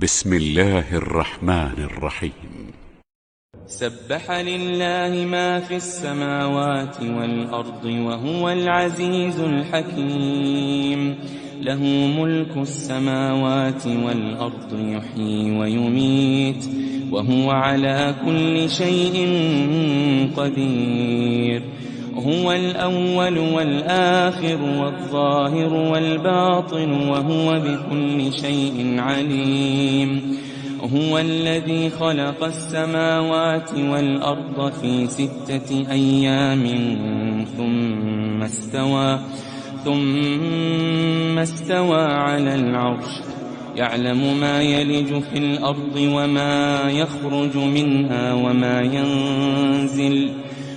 بسم الله الرحمن الرحيم. سبح لله ما في السماوات والأرض وهو العزيز الحكيم. له ملك السماوات والأرض يحيي ويميت وهو على كل شيء قدير. هو الأول والآخر والظاهر والباطن وهو بكل شيء عليم. هو الذي خلق السماوات والأرض في 6 أيام ثم استوى على العرش. يعلم ما يلج في الأرض وما يخرج منها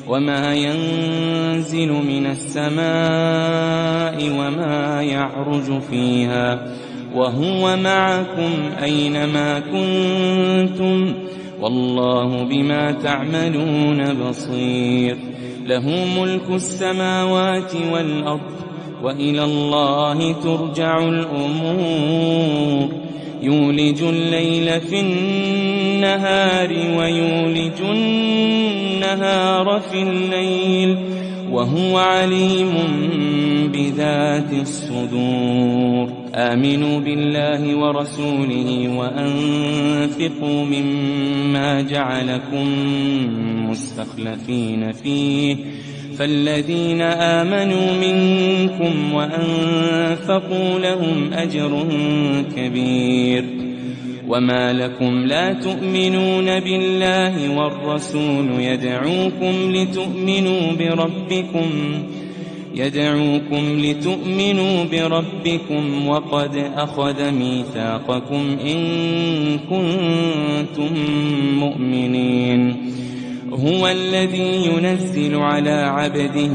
وما ينزل من السماء وما يعرج فيها، وهو معكم أينما كنتم والله بما تعملون بصير. له ملك السماوات والأرض وإلى الله ترجع الأمور. يولج الليل في النهار ويولج النهار في الليل وهو عليم بذات الصدور. آمنوا بالله ورسوله وأنفقوا مما جعلكم مستخلفين فيه، فالذين آمنوا منكم وأنفقوا لهم أجر كبير. وما لكم لا تؤمنون بالله والرسول يدعوكم لتؤمنوا بربكم وقد أخذ ميثاقكم إن كنتم مؤمنين. هو الذي ينزل على عبده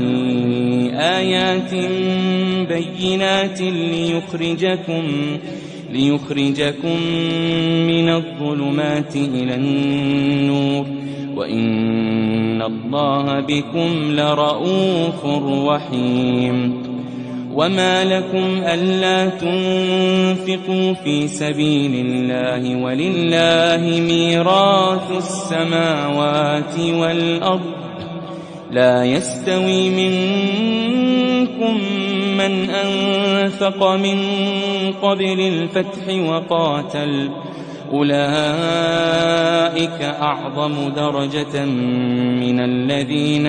آيات بينات ليخرجكم من الظلمات إلى النور وإن الله بكم لرءوف رحيم. وما لكم ألا تنفقوا في سبيل الله ولله ميراث السماوات والأرض. لا يستوي منكم من أنفق من قبل الفتح وقاتل، أولئك أعظم درجة من الذين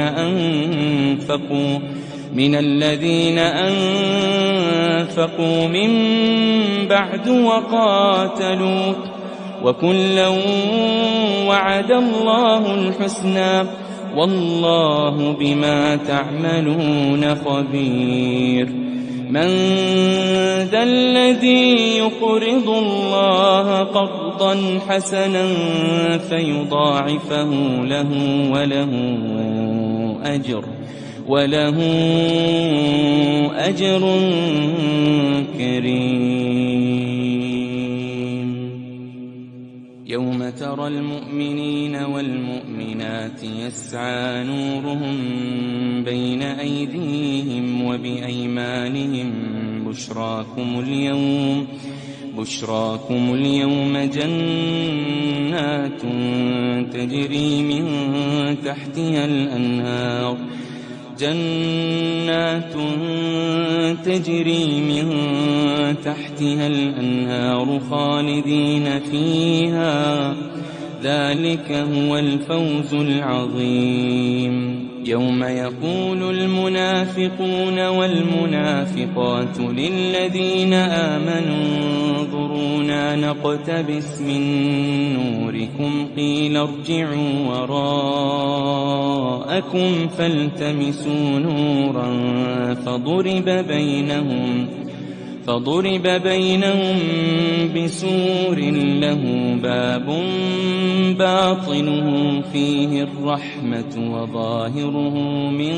أنفقوا من بعد وقاتلوا، وكلا وعد الله الحسنى والله بما تعملون خبير. من ذا الذي يقرض الله قرضا حسنا فيضاعفه له وله أجر كريم. يوم ترى المؤمنين والمؤمنات يسعى نورهم بين أيديهم وبأيمانهم بشراكم اليوم جنات تجري من تحتها الأنهار خالدين فيها، ذلك هو الفوز العظيم. يوم يقول المنافقون والمنافقات للذين آمنوا انظرونا نقتبس من نوركم قيل ارجعوا وراءكم فالتمسوا نورا فضرب بينهم بسور له باب باطنه فيه الرحمة وظاهره من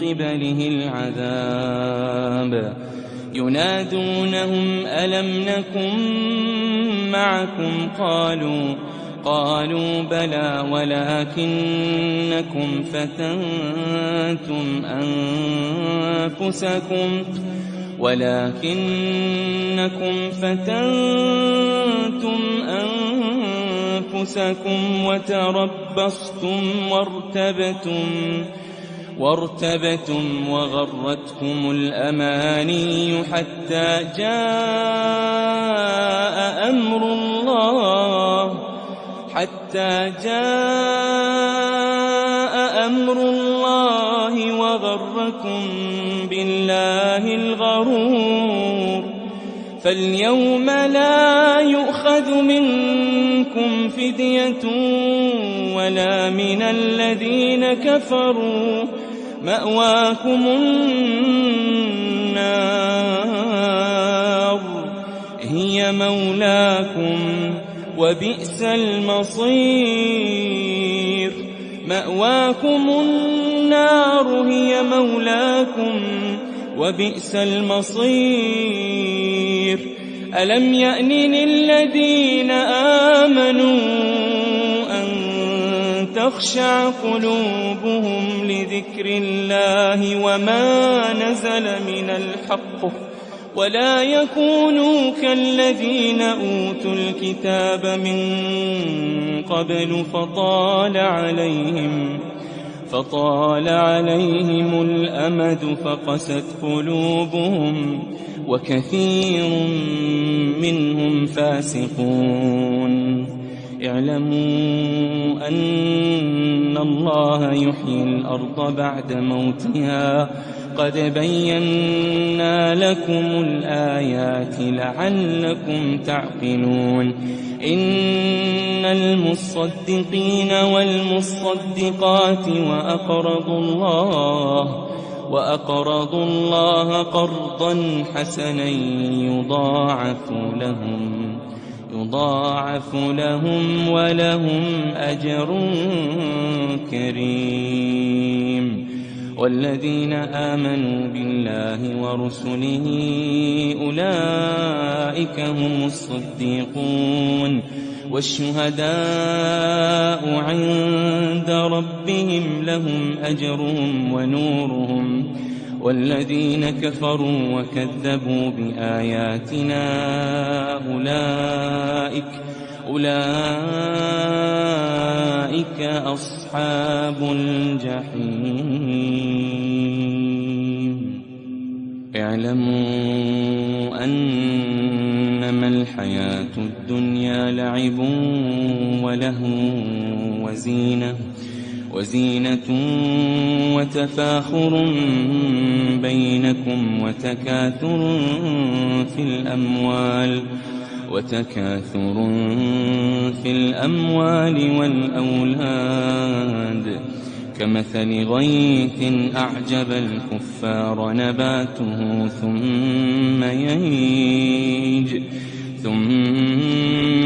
قبله العذاب. ينادونهم ألم نكن معكم قالوا بلى ولكنكم فتنتم أنفسكم ولكنكم فتنتم أنفسكم وتربصتم وارتبتم وغرتكم الأماني حتى جاء أمر الله وغركم بالله الغرور. فاليوم لا يؤخذ منكم فدية ولا من الذين كفروا، مأواكم النار هي مولاكم وبئس المصير. مأواكم النار هي مولاكم وبئس المصير. ألم يأن للذين آمنوا أن تخشع قلوبهم لذكر الله وما نزل من الحق ولا يكونوا كالذين أوتوا الكتاب من قبل فطال عليهم الأمد فقست قلوبهم وكثير منهم فاسقون. اعلموا أن الله يحيي الأرض بعد موتها قد بينا لكم الآيات لعلكم تعقلون. إن المصدقين والمصدقات وأقرضوا الله قرضا حسنا يضاعف لهم ولهم أجر كريم. والذين آمنوا بالله ورسله أولئك هم الصديقون والشهداء عند ربهم لهم أجرهم ونورهم. والذين كفروا وكذبوا بآياتنا أولئك أصحاب الجحيم. اعلموا أنما الحياة الدنيا لعب ولهو وزينة وتفاخر بينكم وتكاثر في الأموال والأولاد كمثل غيث أعجب الكفار نباته ثم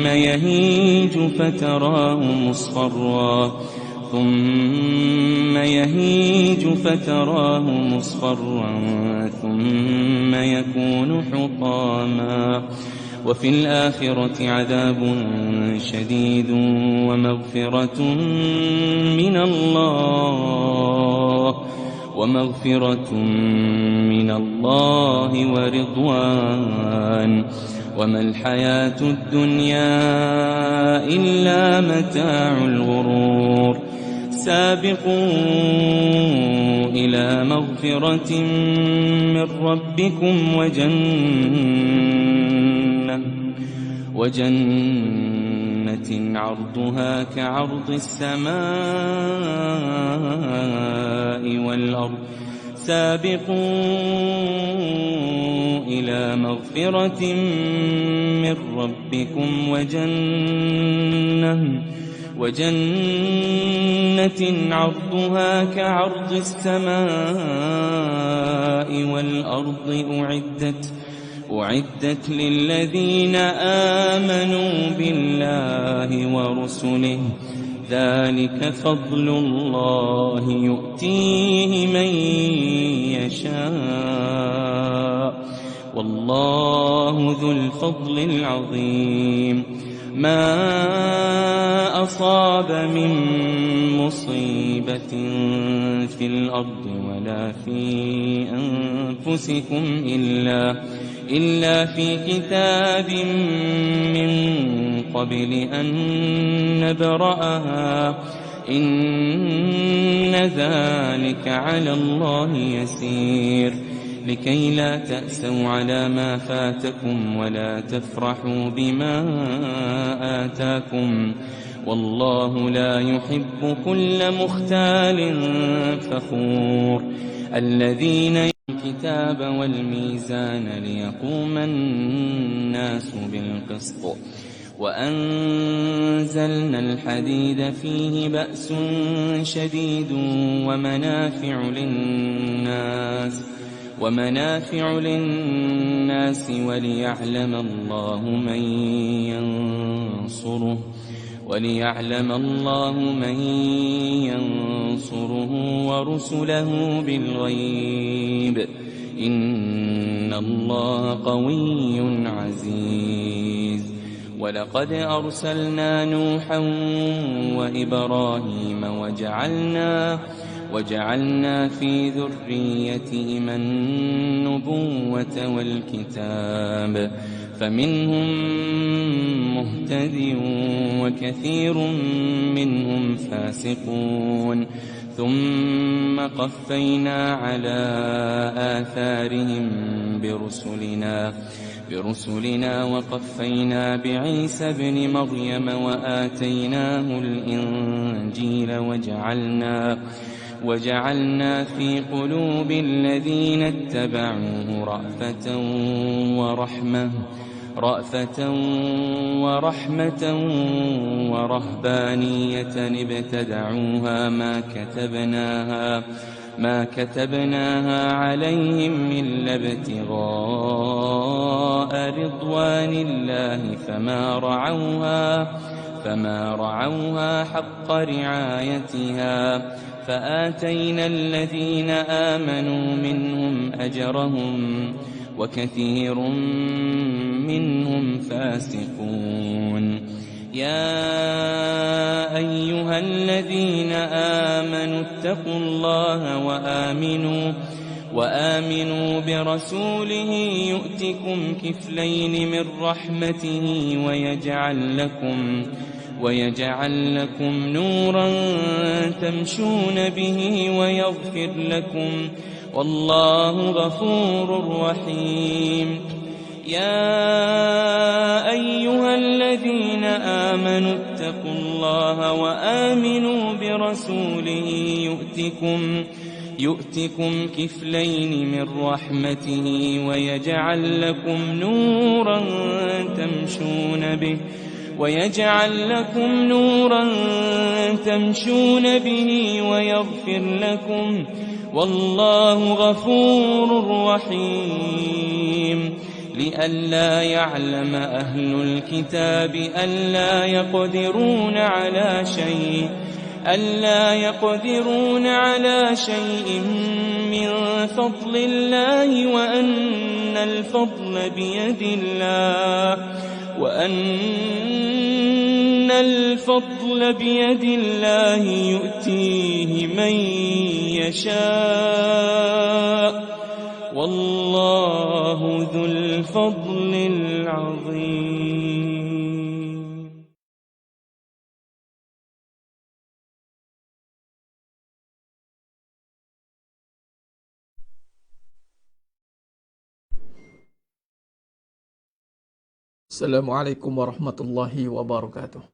يهيج فتراه مصفرا ثم يكون حطاما. وفي الآخرة عذاب شديد ومغفرة من الله ورضوان. وما الحياة الدنيا إلا متاع الغرور. سابقوا إلى مغفرة من ربكم وجنة عرضها كعرض السماء والأرض. سابقوا إلى مغفرة من ربكم وجنة عرضها كعرض السماء والأرض أعدت للذين آمنوا بالله ورسله. ذلك فضل الله يؤتيه من يشاء والله ذو الفضل العظيم. ما أصاب من مصيبة في الأرض ولا في أنفسكم إلا في كتاب من قبل أن نبرأها إن ذلك على الله يسير لكي لا تأسوا على ما فاتكم ولا تفرحوا بما آتاكم والله لا يحب كل مختال فخور الذين الكتاب والميزان ليقوم الناس بالقسط وأنزلنا الحديد فيه بأس شديد ومنافع للناس وليعلم الله من ينصره ورسله بالغيب إن الله قوي عزيز ولقد أرسلنا نوحا وإبراهيم وجعلنا في ذريتهما النبوة والكتاب فمنهم مهتد وكثير منهم فاسقون ثم قفينا على آثارهم برسلنا وقفينا بعيسى ابن مريم وآتيناه الإنجيل وجعلنا في قلوب الذين اتبعوه رأفة ورحمة ورهبانية ابتدعوها ما كتبناها عليهم إلا ابتغاء رضوان الله فما رعوها حق رعايتها فآتينا الذين آمنوا منهم أجرهم وكثير منهم فاسقون يا أيها الذين آمنوا اتقوا الله وآمنوا برسوله يؤتكم كفلين من رحمته ويجعل لكم نورا تمشون به ويغفر لكم والله غفور رحيم يا أيها الذين آمنوا اتقوا الله وآمنوا برسوله يؤتكم كفلين من رحمته ويجعل لكم نورا تمشون به ويغفر لكم والله غفور رحيم لئلا يعلم أهل الكتاب ألا يقدرون على شيء من فضل الله وأن الفضل بيد الله يؤتيه من يشاء والله ذو الفضل العظيم. Assalamualaikum warahmatullahi wabarakatuh.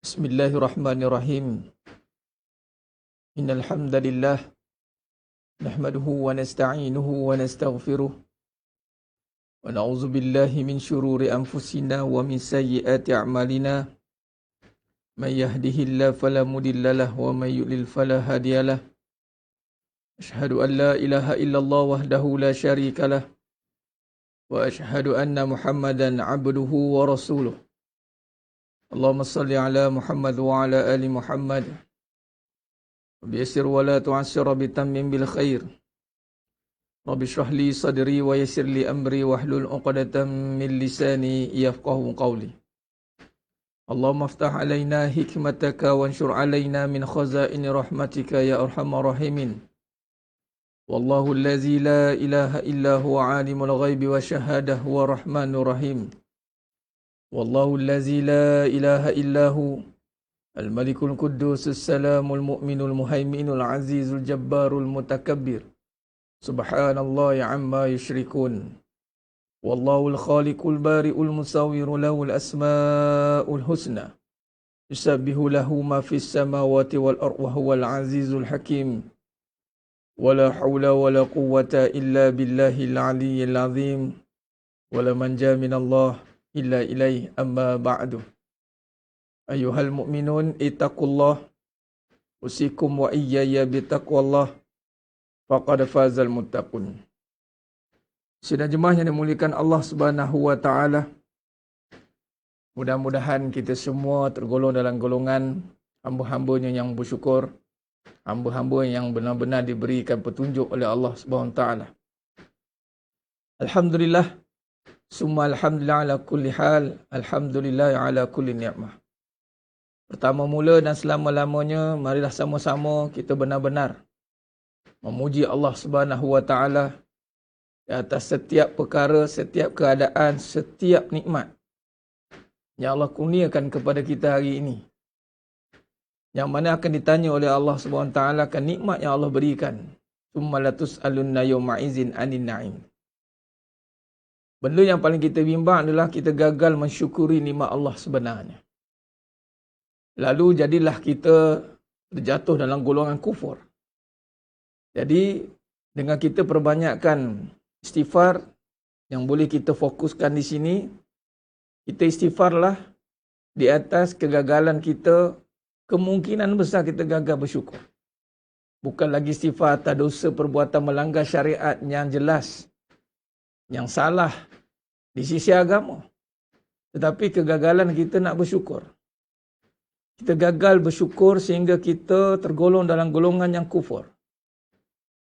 Bismillahirrahmanirrahim. Innal hamdalillah nahmaduhu wa nasta'inuhu wa nastaghfiruh wa na'udzu billahi min shururi anfusina wa min sayyiati a'malina. May yahdihillahu fala mudhillalah wa may yudlil fala hadiyalah. Asyhadu an la ilaha illallah wahdahu la syarikalah wa asyhadu anna Muhammadan abduhu wa rasuluh. Allahumma salli ala Muhammad wa ala ali Muhammad. Biyassir wa la tu'assir bitammim bil khair. Rabbi shrah li sadri wa yassir li amri wahlul 'uqdatam min lisani yafqahu qawli. اللهم افتح علينا حكمتك وانشر علينا من خزائن رحمتك يا أرحم الراحمين. والله الذي لا إله إلا هو عالم الغيب والشهادة هو الرحمن الرحيم. والله الذي لا إله إلا هو الملك القدوس السلام المؤمن المهيمن العزيز الجبار المتكبر. سبحان الله عما يشركون. والله الخالق البارئ المصور له الأسماء الحسنى يسبح له ما في السماوات والأرض وهو العزيز الحكيم. ولا حول ولا قوة إلا بالله العلي العظيم. ولا منجا من الله إلا إليه. أما بعد أيها المؤمنون اتقوا الله أوصيكم وإياي بتقوى الله فقد فاز المتقون. Sidang jemaah yang dimuliakan Allah Subhanahu wa taala. Mudah-mudahan kita semua tergolong dalam golongan hamba-hambanya yang bersyukur, hamba-hamba yang benar-benar diberikan petunjuk oleh Allah Subhanahu wa taala. Alhamdulillah, summa alhamdulillah ala kulli hal, alhamdulillah ala kulli ni'mah. Pertama mula dan selama-lamanya, marilah sama-sama kita benar-benar memuji Allah Subhanahu wa taala di atas setiap perkara, setiap keadaan, setiap nikmat yang Allah kurniakan kepada kita hari ini. Yang mana akan ditanya oleh Allah Subhanahu wa taala akan nikmat yang Allah berikan. Tsumma latus'alunna yawma idzin 'anil na'im. Benda yang paling kita bimbang adalah kita gagal mensyukuri nikmat Allah sebenarnya. Lalu jadilah kita terjatuh dalam golongan kufur. Jadi dengan kita perbanyakkan istighfar yang boleh kita fokuskan di sini, kita istighfarlah di atas kegagalan kita, kemungkinan besar kita gagal bersyukur. Bukan lagi istighfar atas dosa perbuatan melanggar syariat yang jelas, yang salah di sisi agama. Tetapi kegagalan kita nak bersyukur. Kita gagal bersyukur sehingga kita tergolong dalam golongan yang kufur.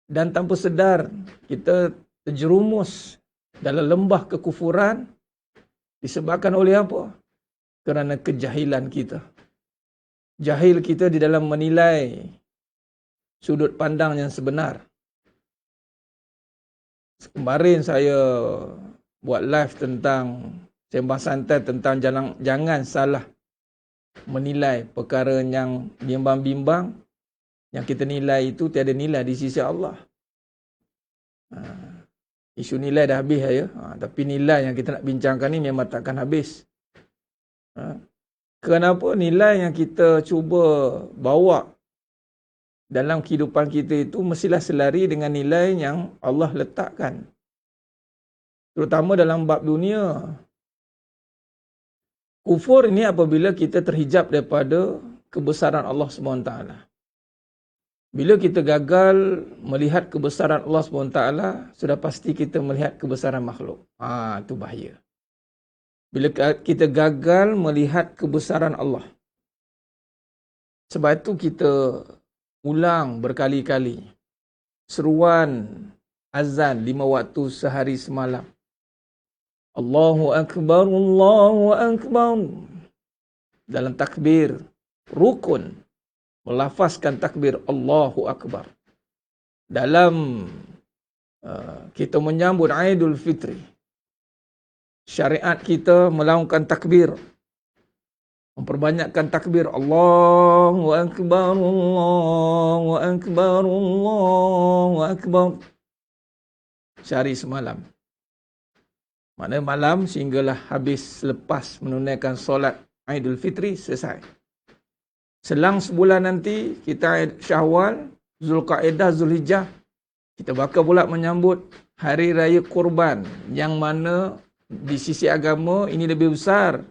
Dan tanpa sedar, kita terjerumus dalam lembah kekufuran disebabkan oleh apa? Kerana kejahilan kita. Jahil kita di dalam menilai sudut pandang yang sebenar. Kemarin saya buat live tentang sembang santai tentang jangan salah menilai perkara yang bimbang-bimbang. Yang kita nilai itu tiada nilai di sisi Allah. Isu nilai dah habis ya. Tapi nilai yang kita nak bincangkan ni memang takkan habis. Kenapa nilai yang kita cuba bawa dalam kehidupan kita itu mestilah selari dengan nilai yang Allah letakkan. Terutama dalam bab dunia. Kufur ini apabila kita terhijab daripada kebesaran Allah SWT. Bila kita gagal melihat kebesaran Allah SWT, sudah pasti kita melihat kebesaran makhluk. Itu bahaya. Bila kita gagal melihat kebesaran Allah. Sebab itu kita ulang berkali-kali seruan azan 5 waktu sehari semalam. Allahu Akbar, Allahu Akbar. Dalam takbir, rukun. Melafazkan takbir Allahu Akbar. Dalam kita menyambut Aidul Fitri, syariat kita melakukan takbir. Memperbanyakkan takbir Allahu Akbar, Allahu Akbar, Allahu Akbar. Sehari semalam. Maknanya malam sehinggalah habis selepas menunaikan solat Aidul Fitri selesai. Selang sebulan nanti kita Syawal, Zulqa'edah, Zulhijjah, kita bakal pula menyambut Hari Raya Kurban yang mana di sisi agama ini lebih besar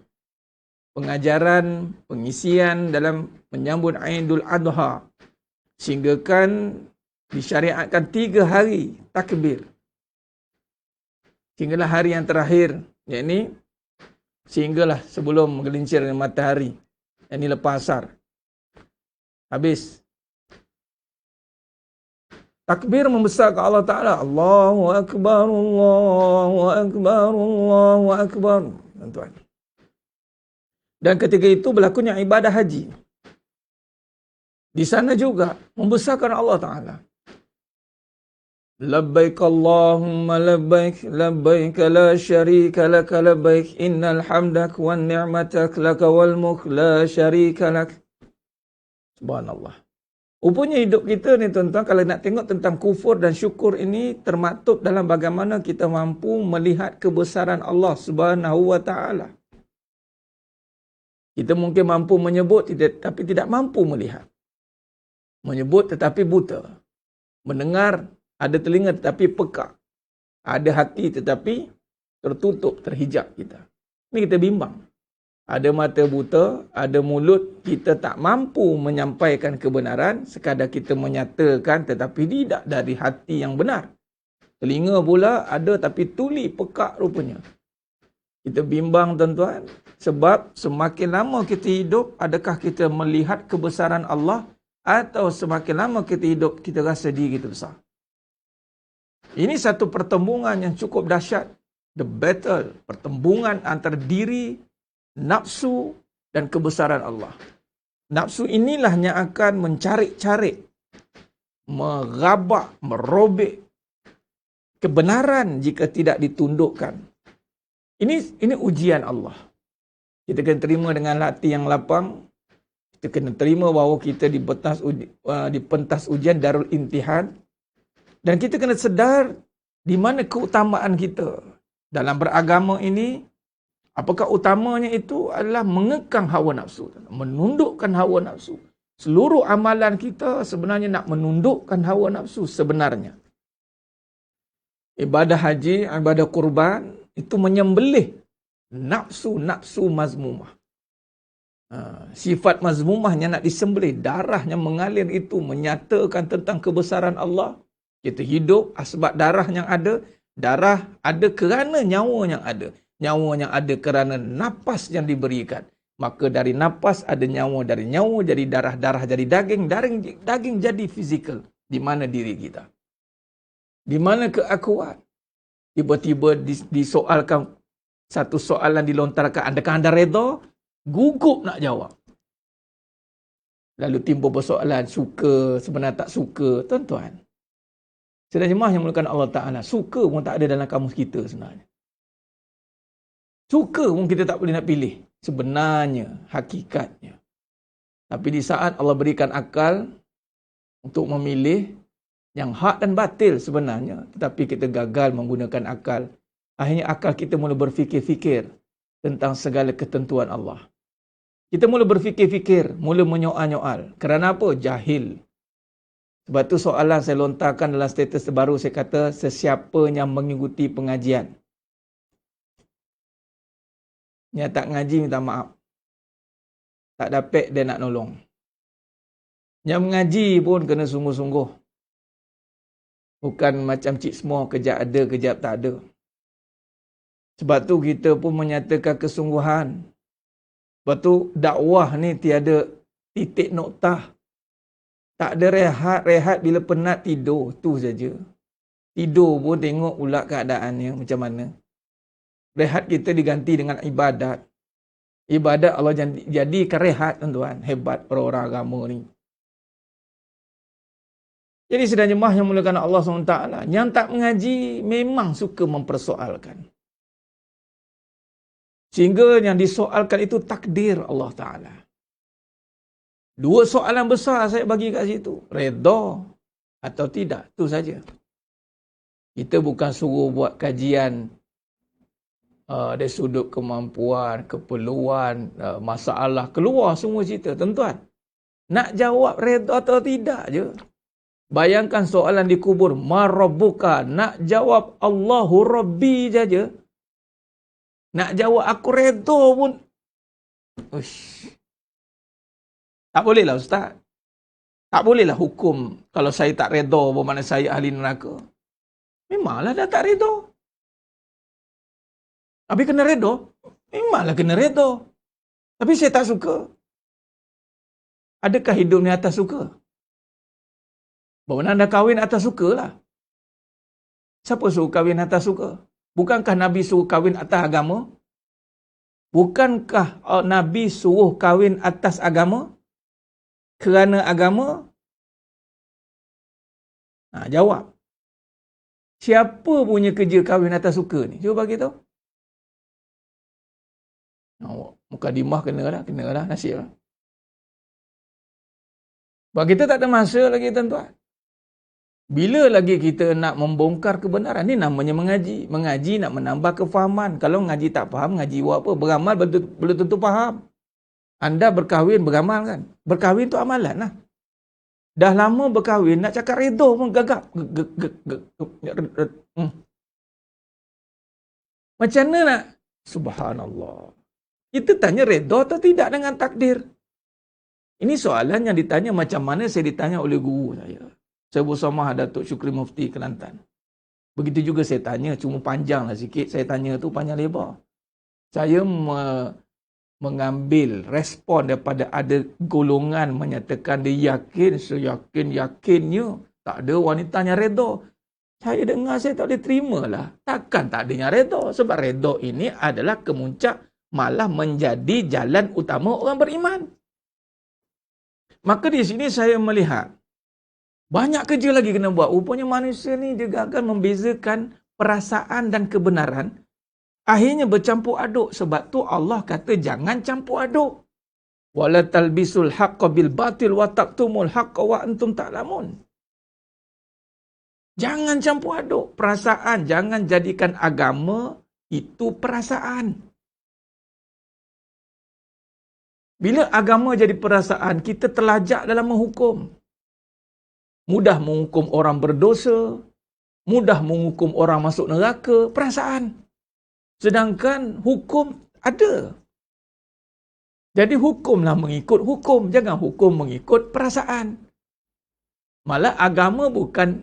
pengajaran, pengisian dalam menyambut Aidul Adha. Sehinggakan disyariatkan 3 hari takbir. Sehinggalah hari yang terakhir, yakni sehinggalah sebelum menggelincir matahari, yakni lepas asar. Habis. Takbir membesarkan Allah Ta'ala. Allahu Akbar, Allahu Akbar, Allahu Akbar. Tuan-tuan. Dan ketika itu berlakunya ibadah haji. Di sana juga membesarkan Allah Ta'ala. Labbaik Allahumma labbaik, labbaik la syarika laka labbaik, innal hamdak wan ni'matak laka wal mulk la syarika lak. Subhanallah. Rupanya hidup kita ni tuan-tuan, kalau nak tengok tentang kufur dan syukur ini termaktub dalam bagaimana kita mampu melihat kebesaran Allah Subhanahu wa Ta'ala. Kita mungkin mampu menyebut tapi tidak mampu melihat. Menyebut tetapi buta. Mendengar, ada telinga tetapi peka. Ada hati tetapi tertutup, terhijab kita. Ini kita bimbang. Ada mata buta, ada mulut, kita tak mampu menyampaikan kebenaran, sekadar kita menyatakan tetapi tidak dari hati yang benar. Telinga pula ada tapi tuli, pekak rupanya. Kita bimbang tuan-tuan, sebab semakin lama kita hidup, adakah kita melihat kebesaran Allah, atau semakin lama kita hidup, kita rasa diri kita besar. Ini satu pertembungan yang cukup dahsyat. The battle, pertembungan antara diri, nafsu dan kebesaran Allah. Nafsu inilah yang akan mencari-cari, merabak, merobek kebenaran jika tidak ditundukkan. Ini ujian Allah. Kita kena terima dengan hati yang lapang. Kita kena terima bahawa kita di pentas ujian darul imtihan. Dan kita kena sedar di mana keutamaan kita dalam beragama ini. Apakah utamanya itu adalah mengekang hawa nafsu, menundukkan hawa nafsu. Seluruh amalan kita sebenarnya nak menundukkan hawa nafsu sebenarnya. Ibadah haji, ibadah kurban, itu menyembelih nafsu-nafsu mazmumah. Sifat mazmumahnya nak disembelih, darahnya mengalir itu menyatakan tentang kebesaran Allah. Kita hidup asbab darah yang ada, darah ada kerana nyawa yang ada. Nyawa yang ada kerana napas yang diberikan. Maka dari napas ada nyawa, dari nyawa jadi darah, darah jadi daging, daging jadi fizikal. Di mana diri kita? Di mana keakuan? Tiba-tiba disoalkan satu soalan dilontarkan, adakah anda reda? Gugup nak jawab. Lalu timbul persoalan, suka, sebenarnya tak suka. Tuan-tuan, sedang jemaah yang mulakan Allah Ta'ala, suka pun tak ada dalam kamus kita sebenarnya. Suka pun kita tak boleh nak pilih. Sebenarnya, hakikatnya. Tapi di saat Allah berikan akal untuk memilih yang hak dan batil sebenarnya, tetapi kita gagal menggunakan akal, akhirnya akal kita mula berfikir-fikir tentang segala ketentuan Allah. Kita mula berfikir-fikir, mula menyoal-nyoal. Kerana apa? Jahil. Sebab tu soalan saya lontarkan dalam status terbaru, saya kata, sesiapa yang mengikuti pengajian, yang tak ngaji minta maaf. Tak dapat dia nak nolong. Yang mengaji pun kena sungguh-sungguh. Bukan macam cik semua, kejap ada, kejap tak ada. Sebab tu kita pun menyatakan kesungguhan. Sebab tu dakwah ni tiada titik noktah. Tak ada rehat bila penat tidur. Tu saja. Tidur pun tengok pula keadaannya macam mana. Rehat kita diganti dengan ibadat. Ibadat Allah jadikan rehat, tuan-tuan. Hebat orang-orang agama ni. Jadi sedang jemaah yang mulakan Allah SWT, yang tak mengaji memang suka mempersoalkan. Sehingga yang disoalkan itu takdir Allah Ta'ala. Dua soalan besar saya bagi kat situ. Redha atau tidak. Itu saja. Kita bukan suruh buat kajian dari sudut kemampuan, keperluan, masalah, keluar semua cerita. Tuan-tuan, nak jawab redha atau tidak je. Bayangkan soalan di kubur, ma rabbuka, nak jawab Allahu Rabbi saja. Nak jawab aku redha pun, uish, tak bolehlah ustaz. Tak bolehlah hukum kalau saya tak redha bermakna saya ahli neraka. Memanglah dah tak redha. Habis kena redha? Memanglah kena redha. Tapi saya tak suka. Adakah hidup ni atas suka? Bawa anda kahwin atas suka lah. Siapa suruh kahwin atas suka? Bukankah Nabi suruh kahwin atas agama? Bukankah Nabi suruh kahwin atas agama? Kerana agama? Jawab. Siapa punya kerja kahwin atas suka ni? Cuba bagi tahu. Mukadimah kena lah, nasib lah. Sebab kita tak ada masa lagi, tuan-tuan. Bila lagi kita nak membongkar kebenaran? Ni namanya mengaji. Mengaji nak menambah kefahaman. Kalau mengaji tak faham, mengaji buat apa? Beramal belum tentu faham. Anda berkahwin, beramal kan? Berkahwin tu amalan lah. Dah lama berkahwin, nak cakap redha pun gagap. Macam mana nak? Subhanallah. Kita tanya redha atau tidak dengan takdir? Ini soalan yang ditanya macam mana saya ditanya oleh guru saya. Saya bersama Datuk Syukri Mufti Kelantan. Begitu juga saya tanya, cuma panjanglah sikit. Saya tanya tu panjang lebar. Saya mengambil respon daripada ada golongan menyatakan dia yakin, seyakin-yakinnya tak ada wanitanya redha. Saya dengar, saya tak boleh terima lah. Takkan tak adanya redha. Sebab redha ini adalah kemuncak, malah menjadi jalan utama orang beriman. Maka di sini saya melihat banyak kerja lagi kena buat. Rupanya manusia ni dia gagal membezakan perasaan dan kebenaran. Akhirnya bercampur aduk. Sebab tu Allah kata jangan campur aduk. Wala talbisul haqqa bil batil wa taqtumul haqqa wa antum ta'lamun. Jangan campur aduk perasaan. Jangan jadikan agama itu perasaan. Bila agama jadi perasaan, kita terlajak dalam menghukum. Mudah menghukum orang berdosa, mudah menghukum orang masuk neraka, perasaan. Sedangkan hukum ada. Jadi hukumlah mengikut hukum, jangan hukum mengikut perasaan. Malah agama bukan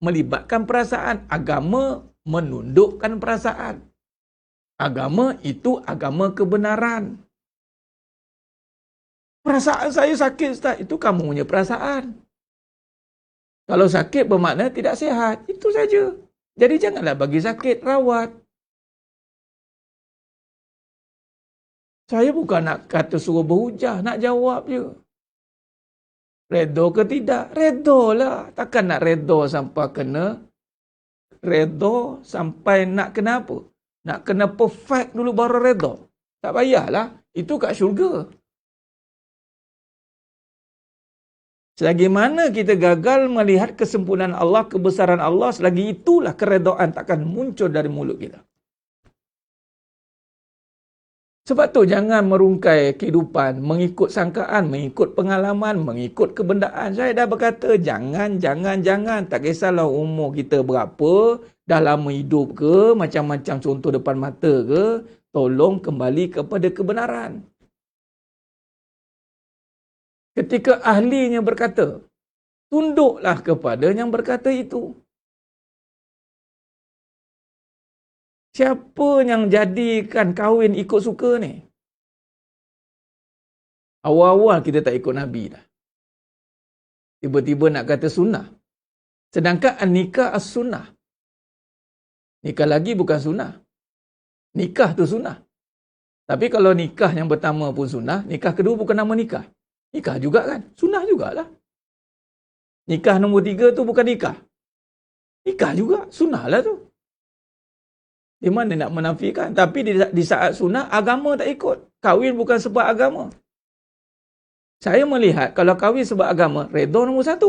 melibatkan perasaan, agama menundukkan perasaan. Agama itu agama kebenaran. Perasaan saya sakit, Ustaz. Itu kamu punya perasaan. Kalau sakit bermakna tidak sihat. Itu saja. Jadi janganlah bagi sakit, rawat. Saya bukan nak kata suruh berhujah, nak jawab je. Redha ke tidak? Redha lah. Takkan nak redha sampai kena. Redha sampai nak kena apa? Nak kena perfect dulu baru redha. Tak payahlah. Itu kat syurga. Selagi mana kita gagal melihat kesempurnaan Allah, kebesaran Allah, selagi itulah keredaan takkan muncul dari mulut kita. Sebab tu jangan merungkai kehidupan, mengikut sangkaan, mengikut pengalaman, mengikut kebendaan. Saya dah berkata, jangan. Tak kisahlah umur kita berapa, dah lama hidup ke, macam-macam contoh depan mata ke, tolong kembali kepada kebenaran. Ketika ahlinya berkata, tunduklah kepada yang berkata itu. Siapa yang jadikan kahwin ikut suka ni? Awal-awal kita tak ikut Nabi dah. Tiba-tiba nak kata sunnah. Sedangkan nikah as-sunnah. Nikah lagi bukan sunnah. Nikah tu sunnah. Tapi kalau nikah yang pertama pun sunnah, nikah kedua bukan nama nikah. Nikah juga kan? Sunnah jugalah. Nikah nombor 3 tu bukan nikah. Nikah juga. Sunnah lah tu. Di mana nak menafikan? Tapi di saat sunnah, agama tak ikut. Kahwin bukan sebab agama. Saya melihat kalau kahwin sebab agama, redha nombor 1.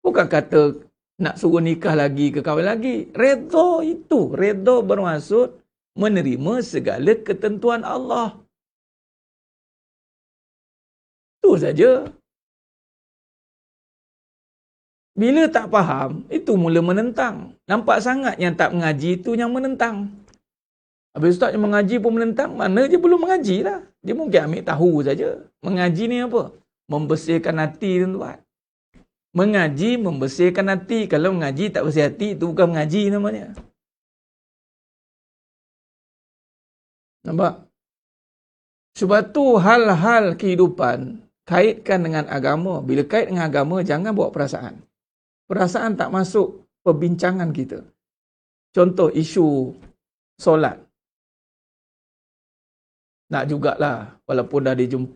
Bukan kata nak suruh nikah lagi ke kahwin lagi. Redha itu. Redha bermaksud menerima segala ketentuan Allah. Itu saja. Bila tak faham, itu mula menentang. Nampak sangat yang tak mengaji itu yang menentang. Habis Ustaz yang mengaji pun menentang, mana dia belum mengaji lah. Dia mungkin ambil tahu saja. Mengaji ni apa? Membersihkan hati, tuan-tuan. Mengaji, membersihkan hati. Kalau mengaji tak bersih hati, itu bukan mengaji namanya. Nampak? Sebab tu hal-hal kehidupan kaitkan dengan agama. Bila kait dengan agama, jangan bawa perasaan. Perasaan tak masuk perbincangan kita. Contoh isu solat. nak jugalah, walaupun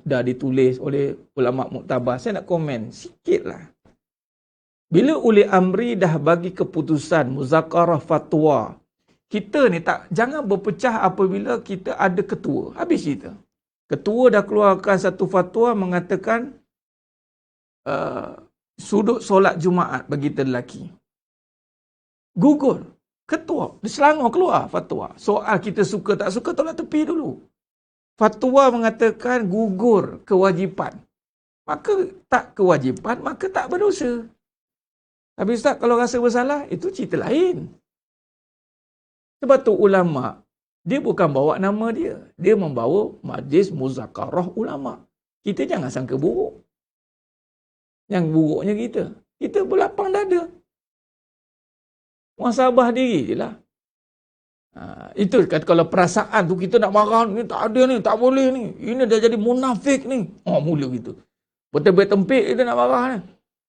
dah ditulis oleh ulama muktabar, saya nak komen sikitlah. Bila uli amri dah bagi keputusan muzakarah fatwa, kita ni jangan berpecah apabila kita ada ketua. Habis cerita. Ketua dah keluarkan satu fatwa mengatakan sudut solat Jumaat bagi lelaki. Gugur. Ketua. Di Selangor keluar fatwa. Soal kita suka tak suka, tolak tepi dulu. Fatwa mengatakan gugur kewajipan. Maka tak kewajipan, maka tak berdosa. Tapi Ustaz, kalau rasa bersalah, itu cerita lain. Sebab tu ulama, dia bukan bawa nama dia. Dia membawa majlis muzakarah ulama. Kita jangan sangka buruk. Yang buruknya kita. Kita berlapang dada. Muhasabah diri je lah. Itu kata kalau perasaan tu kita nak marah ni, tak ada ni, tak boleh ni. Ini dah jadi munafik ni. Mula gitu. Betul-betul tempik kita nak marah ni.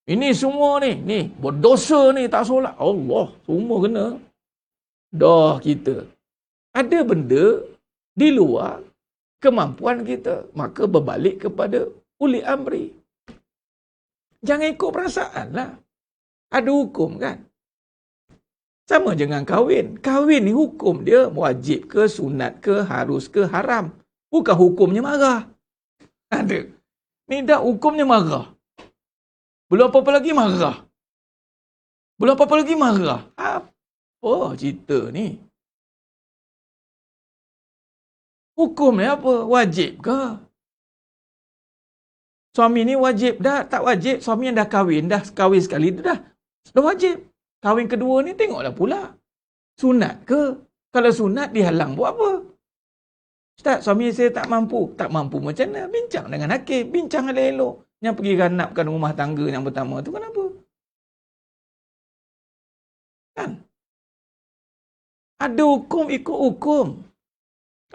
Ini semua ni berdosa ni, tak solat. Allah, semua kena. Dah kita. Ada benda di luar kemampuan kita. Maka berbalik kepada uli amri. Jangan ikut perasaan lah. Ada hukum kan. Sama dengan kahwin. Kahwin ni hukum dia wajib ke, sunat ke, harus ke, haram. Bukan hukumnya marah. Ada. Ni dah hukumnya marah. Belum apa-apa lagi marah. Belum apa-apa lagi marah. Apa cerita ni? Hukumnya apa? Wajib ke? Suami ni wajib dah, tak wajib. Suami yang dah kahwin sekali tu dah wajib. Kahwin kedua ni tengoklah pula. Sunat ke? Kalau sunat dihalang buat apa? Ustaz, suami saya tak mampu. Tak mampu macam mana? Bincang dengan hakim. Bincang elok-elok. Yang pergi ganapkan rumah tangga yang pertama tu kenapa? Kan? Ada hukum, ikut hukum.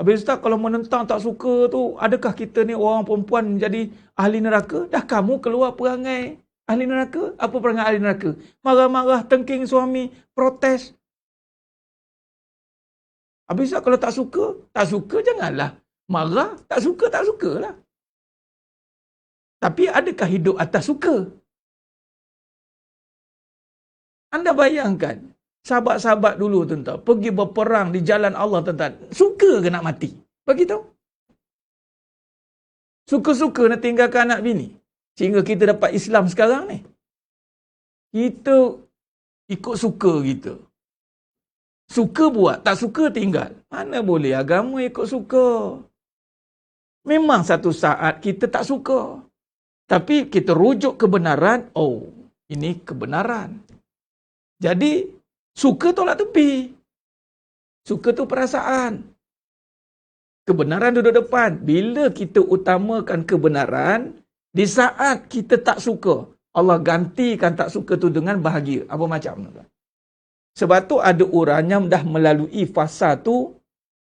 Habis Ustaz, kalau menentang tak suka tu, adakah kita ni orang perempuan menjadi ahli neraka? Dah kamu keluar perangai ahli neraka? Apa perangai ahli neraka? Marah-marah, tengking suami, protes. Habis Ustaz, kalau tak suka janganlah marah. Tak suka lah. Tapi adakah hidup atas suka? Anda bayangkan, sahabat-sahabat dulu tuan-tuan, pergi berperang di jalan Allah tuan-tuan. Suka ke nak mati? Bagi tahu. Suka-suka nak tinggalkan anak bini. Sehingga kita dapat Islam sekarang ni. Kita ikut suka kita. Suka buat, tak suka tinggal. Mana boleh agama ikut suka? Memang satu saat kita tak suka. Tapi kita rujuk kebenaran, ini kebenaran. Jadi, suka tolak tepi. Suka tu perasaan. Kebenaran duduk depan. Bila kita utamakan kebenaran, di saat kita tak suka, Allah gantikan tak suka tu dengan bahagia. Apa macam? Sebab tu ada orang yang dah melalui fasa tu,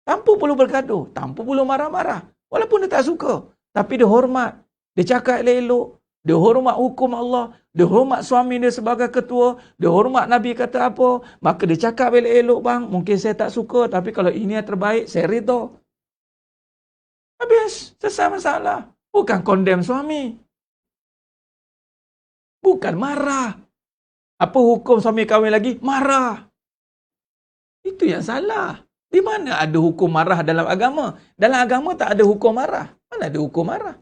tanpa perlu bergaduh, tanpa perlu marah-marah. Walaupun dia tak suka. Tapi dia hormat. Dia cakap elok-elok. Dia hormat hukum Allah. Dia hormat suami dia sebagai ketua. Dia hormat Nabi kata apa. Maka dia cakap elok-elok, bang. Mungkin saya tak suka. Tapi kalau ini yang terbaik, saya reda. Habis. Selesai masalah. Bukan condemn suami. Bukan marah. Apa hukum suami kahwin lagi? Marah. Itu yang salah. Di mana ada hukum marah dalam agama? Dalam agama tak ada hukum marah. Mana ada hukum marah?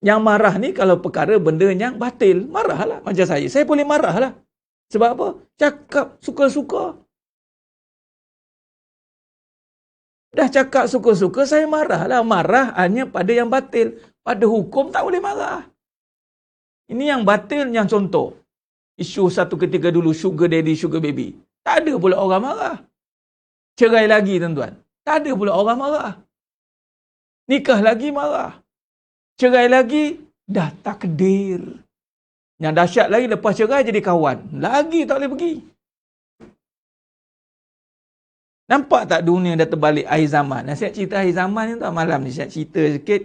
Yang marah ni kalau perkara benda yang batil, marahlah. Macam saya boleh marahlah. Sebab apa? Cakap suka-suka. Dah cakap suka-suka, saya marahlah. Marah hanya pada yang batil. Pada hukum tak boleh marah. Ini yang batil, yang contoh. Isu satu ketika dulu, sugar daddy, sugar baby. Tak ada pula orang marah. Cerai lagi, tuan-tuan. Tak ada pula orang marah. Nikah lagi marah. Cerai lagi, dah takdir. Yang dahsyat lagi, lepas cerai jadi kawan. Lagi tak boleh pergi. Nampak tak dunia dah terbalik akhir zaman? Saya cerita akhir zaman ni tak malam ni. Saya cerita sikit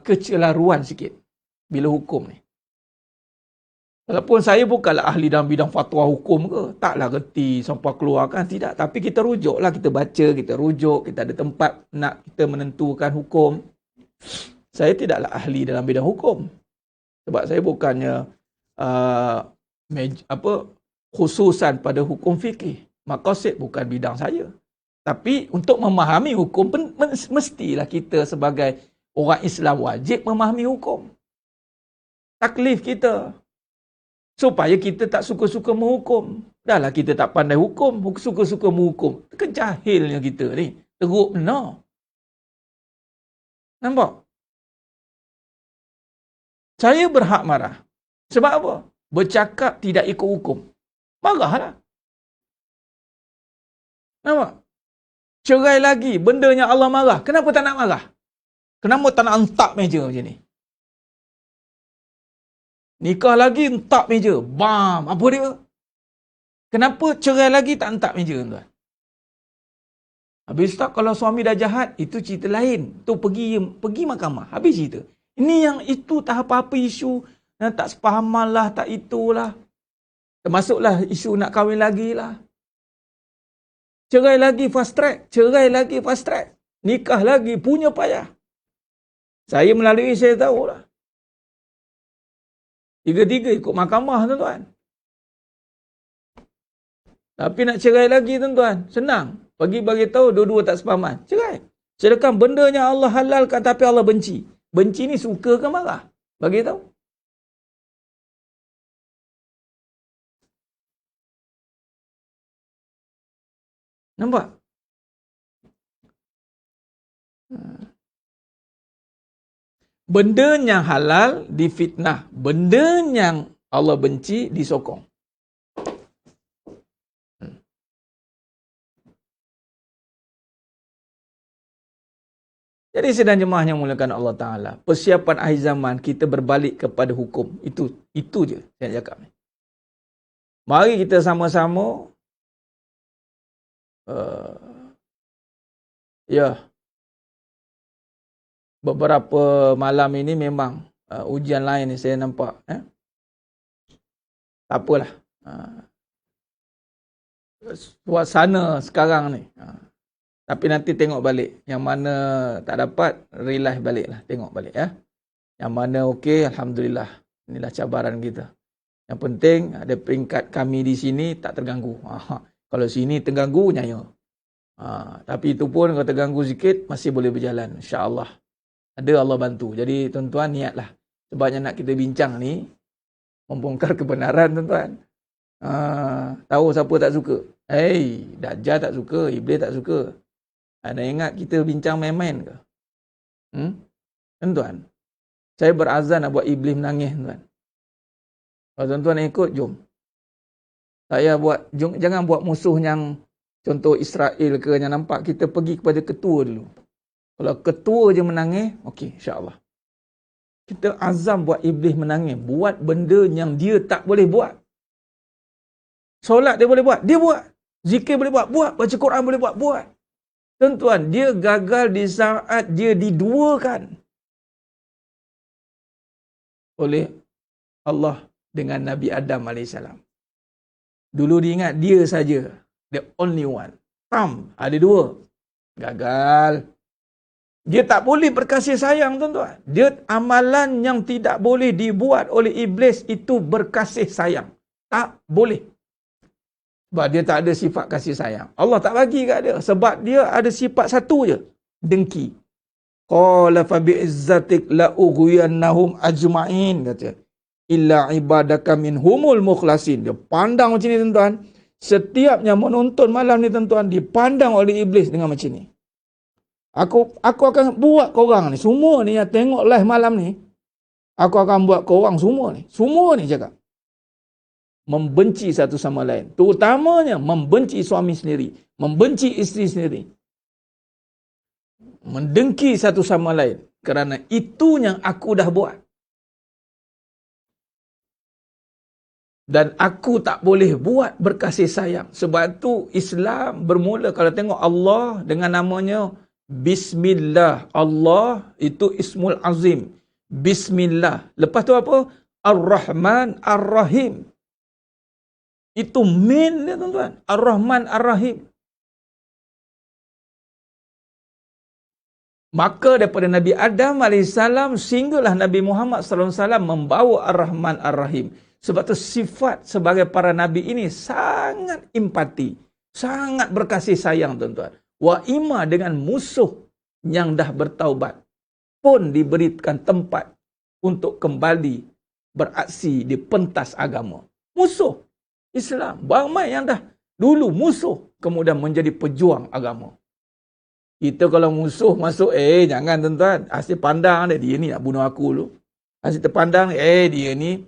kecelaruan sikit. Bila hukum ni. Walaupun saya bukanlah ahli dalam bidang fatwa hukum ke, taklah reti sampai keluarkan, tidak. Tapi kita rujuklah, kita baca, kita rujuk, kita ada tempat nak kita menentukan hukum. Saya tidaklah ahli dalam bidang hukum. Sebab saya bukannya khususan pada hukum fikih. Maqasid bukan bidang saya. Tapi untuk memahami hukum, mestilah kita sebagai orang Islam wajib memahami hukum. Taklif kita. Supaya kita tak suka-suka menghukum. Dahlah kita tak pandai hukum, suka-suka menghukum. Kejahilnya kita ni. Teruk benar. Nampak? Saya berhak marah. Sebab apa? Bercakap tidak ikut hukum. Marahlah. Nampak? Cerai lagi, benda yang Allah marah. Kenapa tak nak marah? Kenapa tak nak entak meja macam ni? Nikah lagi, entak meja. Bam! Apa dia? Kenapa cerai lagi tak entak meja, tuan? Habis tak, kalau suami dah jahat, itu cerita lain. Tu pergi mahkamah. Habis cerita. Ini yang itu tak apa-apa isu. Tak sepahaman lah, tak itulah. Termasuklah isu nak kahwin lagi lah. Cerai lagi fast track. Cerai lagi fast track. Nikah lagi punya payah. Saya melalui, saya tahulah. Tiga-tiga ikut mahkamah, tuan-tuan. Tapi nak cerai lagi, tuan-tuan, senang. Bagi tahu dua-dua tak sepahaman. Cerai. Sedangkan benda yang Allah halalkan tapi Allah benci. Benci ni suka ke marah? Bagi tahu. Nampak? Benda yang halal difitnah. Benda yang Allah benci disokong. Jadi sedang jemaah yang mulakan Allah Ta'ala. Persiapan akhir zaman kita berbalik kepada hukum. Itu je saya cakap ni. Mari kita sama-sama beberapa malam ini memang ujian lain ni saya nampak. Tak apalah. Suasana sekarang ni. Tapi nanti tengok balik. Yang mana tak dapat, relive balik lah. Tengok balik ya. Yang mana okey, Alhamdulillah. Inilah cabaran kita. Yang penting ada peringkat kami di sini tak terganggu. Kalau sini terganggu, nyaya. Tapi itu pun kalau terganggu sikit, masih boleh berjalan. InsyaAllah. Ada Allah bantu. Jadi tuan-tuan niatlah. Sebabnya nak kita bincang ni, membongkar kebenaran tuan-tuan. Tahu siapa tak suka? Dajjal tak suka, Iblis tak suka. Anda ingat kita bincang main-main ke? Tuan-tuan, saya berazan nak buat Iblis menangis, tuan. Kalau tuan-tuan nak ikut, jom. Saya buat, jangan buat musuh yang contoh Israel ke, yang nampak, kita pergi kepada ketua dulu. Kalau ketua je menangis, okey, insyaAllah. Kita azam buat Iblis menangis. Buat benda yang dia tak boleh buat. Solat dia boleh buat, dia buat. Zikir boleh buat, buat. Baca Quran boleh buat, buat. Tuan-tuan, dia gagal di saat dia diduakan oleh Allah dengan Nabi Adam AS. Dulu dia ingat dia saja, the only one. Ada dua. Gagal. Dia tak boleh berkasih sayang, tuan-tuan. Dia amalan yang tidak boleh dibuat oleh Iblis itu berkasih sayang. Tak boleh. Sebab dia tak ada sifat kasih sayang. Allah tak bagi kat dia. Sebab dia ada sifat satu je. Dengki. Qala fa bi'izzatik la ughwiyannahum ajma'in, kata. Illa ibadaka minhumul mukhlasin. Dia pandang macam ni, tuan-tuan. Setiap yang menonton malam ni, tuan-tuan, dipandang oleh Iblis dengan macam ni. Aku akan buat korang ni. Semua ni yang tengok live malam ni. Aku akan buat korang semua ni. Semua ni cakap. Membenci satu sama lain. Terutamanya membenci suami sendiri. Membenci isteri sendiri. Mendengki satu sama lain. Kerana itu yang aku dah buat. Dan aku tak boleh buat berkasih sayang. Sebab tu Islam bermula, kalau tengok Allah dengan namanya Bismillah. Allah itu Ismul Azim. Bismillah. Lepas tu apa? Ar-Rahman Ar-Rahim. Itu main dia tuan-tuan. Ar-Rahman Ar-Rahim. Maka daripada Nabi Adam AS sehinggalah Nabi Muhammad SAW membawa Ar-Rahman Ar-Rahim. Sebab tu sifat sebagai para Nabi ini sangat empati. Sangat berkasih sayang tuan-tuan. Wa ima dengan musuh yang dah bertaubat pun diberikan tempat untuk kembali beraksi di pentas agama. Musuh Islam. Ramai yang dah dulu musuh kemudian menjadi pejuang agama. Kita kalau musuh masuk, jangan tuan-tuan. Asyik pandang dia ni nak bunuh aku dulu. Asyik terpandang, dia ni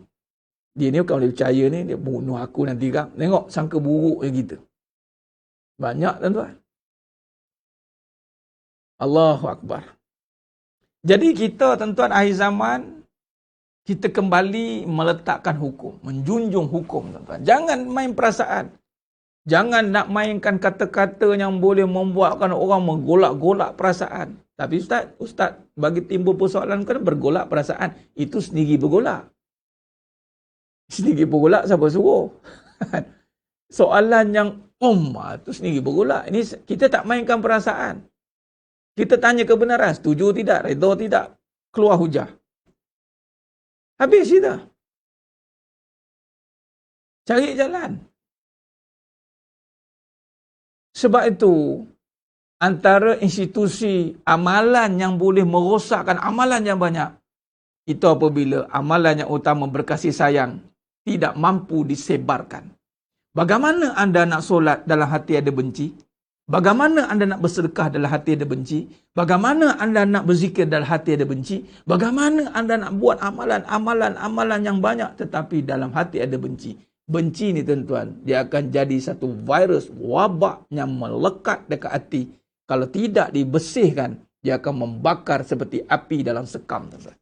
bukan boleh percaya ni, dia bunuh aku nanti kan. Tengok sangka buruk je kita. Banyak tuan-tuan. Allahu Akbar. Jadi kita tuan-tuan akhir zaman, kita kembali meletakkan hukum, menjunjung hukum tuan-tuan. Jangan main perasaan. Jangan nak mainkan kata-kata yang boleh membuatkan orang menggolak-golak perasaan. Tapi Ustaz bagi timbul persoalan kan bergolak perasaan. Itu sendiri bergolak. Sendiri bergolak siapa suruh? Soalan yang itu sendiri bergolak. Ini kita tak mainkan perasaan. Kita tanya kebenaran. Setuju tidak? Redha tidak? Keluar hujah. Habis kita. Cari jalan. Sebab itu, antara institusi amalan yang boleh merosakkan amalan yang banyak, itu apabila amalan yang utama berkasih sayang tidak mampu disebarkan. Bagaimana anda nak solat dalam hati ada benci? Bagaimana anda nak bersedekah dalam hati ada benci? Bagaimana anda nak berzikir dalam hati ada benci? Bagaimana anda nak buat amalan yang banyak tetapi dalam hati ada benci? Benci ni tuan-tuan, dia akan jadi satu virus, wabak yang melekat dekat hati. Kalau tidak dibersihkan, dia akan membakar seperti api dalam sekam, tuan-tuan.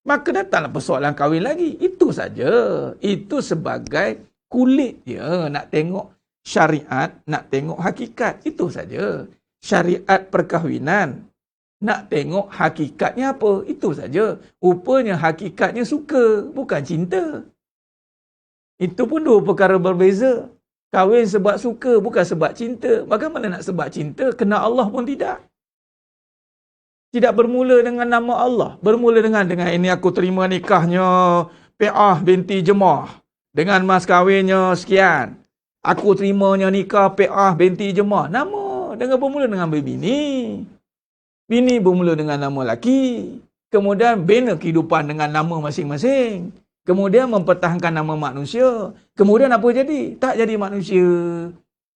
Maka datanglah persoalan kahwin lagi. Itu saja. Itu sebagai kulit dia. Nak tengok syariat, nak tengok hakikat. Itu saja. Syariat perkahwinan. Nak tengok hakikatnya apa. Itu saja. Rupanya hakikatnya suka, bukan cinta. Itu pun dua perkara berbeza. Kahwin sebab suka, bukan sebab cinta. Bagaimana nak sebab cinta? Kena Allah pun tidak. Tidak bermula dengan nama Allah. Bermula dengan ini aku terima nikahnya Pi'ah binti Jemah. Dengan mas kahwinnya sekian. Aku terimanya nikah Pi'ah binti Jemah. Nama. Dengan bermula dengan berbini. Bini bermula dengan nama laki. Kemudian bina kehidupan dengan nama masing-masing. Kemudian mempertahankan nama manusia. Kemudian apa jadi? Tak jadi manusia.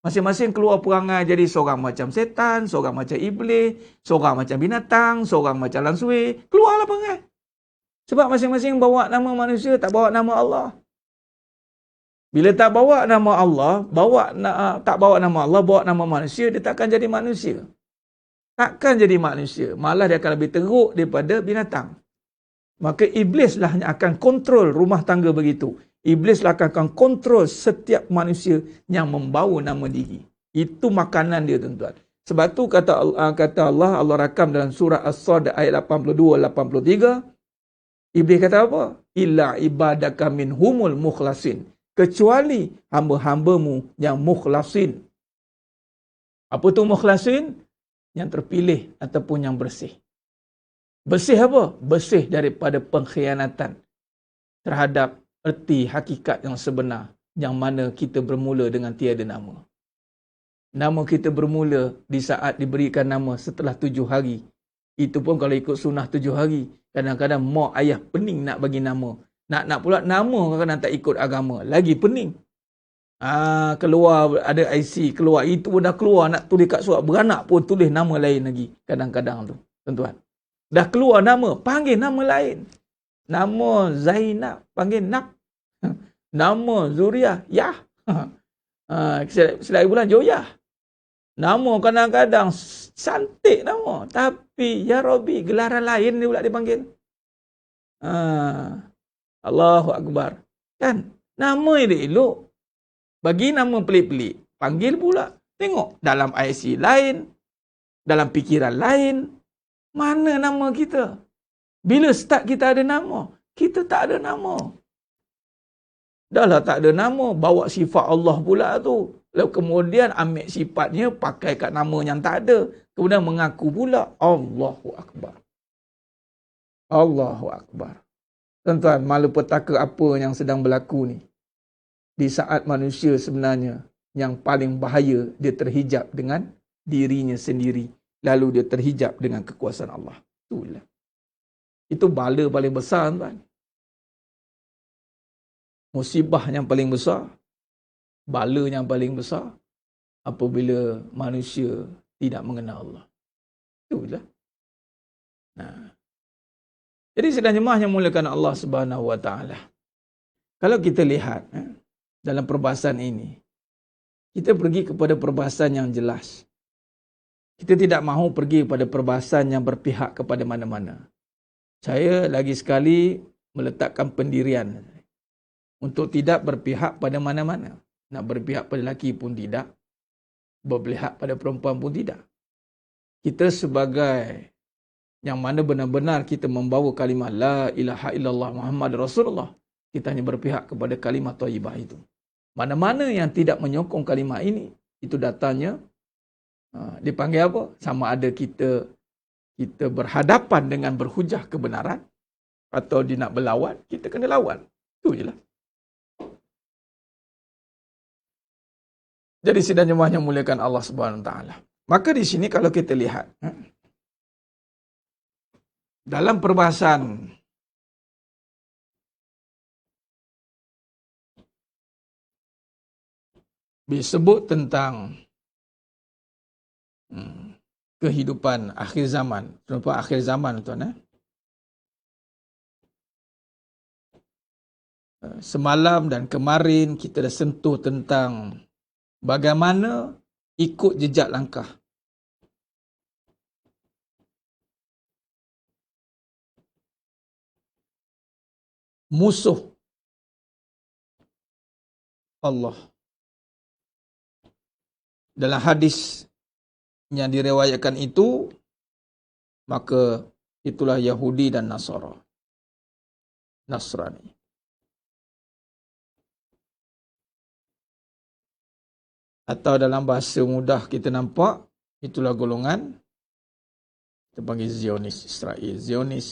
Masing-masing keluar perangai jadi seorang macam setan, seorang macam iblis, seorang macam binatang, seorang macam langsui. Keluarlah perangai. Sebab masing-masing bawa nama manusia, tak bawa nama Allah. Bila tak bawa nama Allah, tak bawa nama Allah, bawa nama manusia, dia takkan jadi manusia. Takkan jadi manusia. Malah dia akan lebih teruk daripada binatang. Maka iblislah yang akan kontrol rumah tangga begitu. Iblislah akan kontrol setiap manusia yang membawa nama diri. Itu makanan dia tuan-tuan. Sebab tu kata Allah rakam dalam surah As-Sad ayat 82-83. Iblis kata apa? Illa ibadaka minhumul mukhlasin. Kecuali hamba-hambamu yang mukhlasin. Apa tu mukhlasin? Yang terpilih ataupun yang bersih. Bersih apa? Bersih daripada pengkhianatan terhadap erti hakikat yang sebenar, yang mana kita bermula dengan tiada nama. Nama kita bermula di saat diberikan nama setelah 7 hari. Itu pun kalau ikut sunnah 7 hari. Kadang-kadang mak ayah pening nak bagi nama. Nak pula nama kadang-kadang tak ikut agama. Lagi pening. Keluar ada IC, keluar itu pun dah keluar nak tulis kat surat beranak pun tulis nama lain lagi. Kadang-kadang tu, tuan-tuan. Dah keluar nama, panggil nama lain. Nama Zainab, panggil Nab. Nama Zuriah, Yah. Selagi bulan Joyah. Nama kadang-kadang cantik nama. Tapi, Ya Rabbi, gelaran lain dia pula dipanggil. Allahu Akbar. Kan? Nama dia elok. Bagi nama pelik-pelik. Panggil pula. Tengok, dalam IC lain. Dalam fikiran lain. Mana nama kita? Bila start kita ada nama? Kita tak ada nama. Dah lah tak ada nama, bawa sifat Allah pula tu. Lalu kemudian ambil sifatnya, pakai kat nama yang tak ada. Kemudian mengaku pula, Allahu Akbar. Allahu Akbar. Tuan-tuan, malapetaka apa yang sedang berlaku ni? Di saat manusia sebenarnya yang paling bahaya, dia terhijab dengan dirinya sendiri. Lalu dia terhijab dengan kekuasaan Allah. Itulah. Itu bala paling besar, tuan. Musibah yang paling besar, bala yang paling besar, apabila manusia tidak mengenal Allah. Itulah. Nah. Jadi sedang jemaah yang muliakan Allah Subhanahu Wa Taala. Kalau kita lihat dalam perbahasan ini, kita pergi kepada perbahasan yang jelas. Kita tidak mahu pergi kepada perbahasan yang berpihak kepada mana-mana. Saya lagi sekali meletakkan pendirian untuk tidak berpihak pada mana-mana. Nak berpihak pada lelaki pun tidak. Berpihak pada perempuan pun tidak. Kita sebagai yang mana benar-benar kita membawa kalimah La ilaha illallah Muhammad Rasulullah, kita hanya berpihak kepada kalimah thayyibah itu. Mana-mana yang tidak menyokong kalimah ini, itu datanya dipanggil apa? Sama ada kita berhadapan dengan berhujah kebenaran, atau dia nak berlawan, kita kena lawan. Itu je lah. Jadi sidang jemaah yang muliakan Allah Subhanahu Wa Taala. Maka di sini kalau kita lihat dalam perbahasan disebut tentang kehidupan akhir zaman. Kenapa akhir zaman, tuan? Semalam dan kemarin kita dah sentuh tentang bagaimana ikut jejak langkah. Musuh Allah. Dalam hadis yang diriwayatkan itu, maka itulah Yahudi dan Nasrani. Atau dalam bahasa mudah kita nampak, itulah golongan, kita panggil Zionis Israel, Zionis.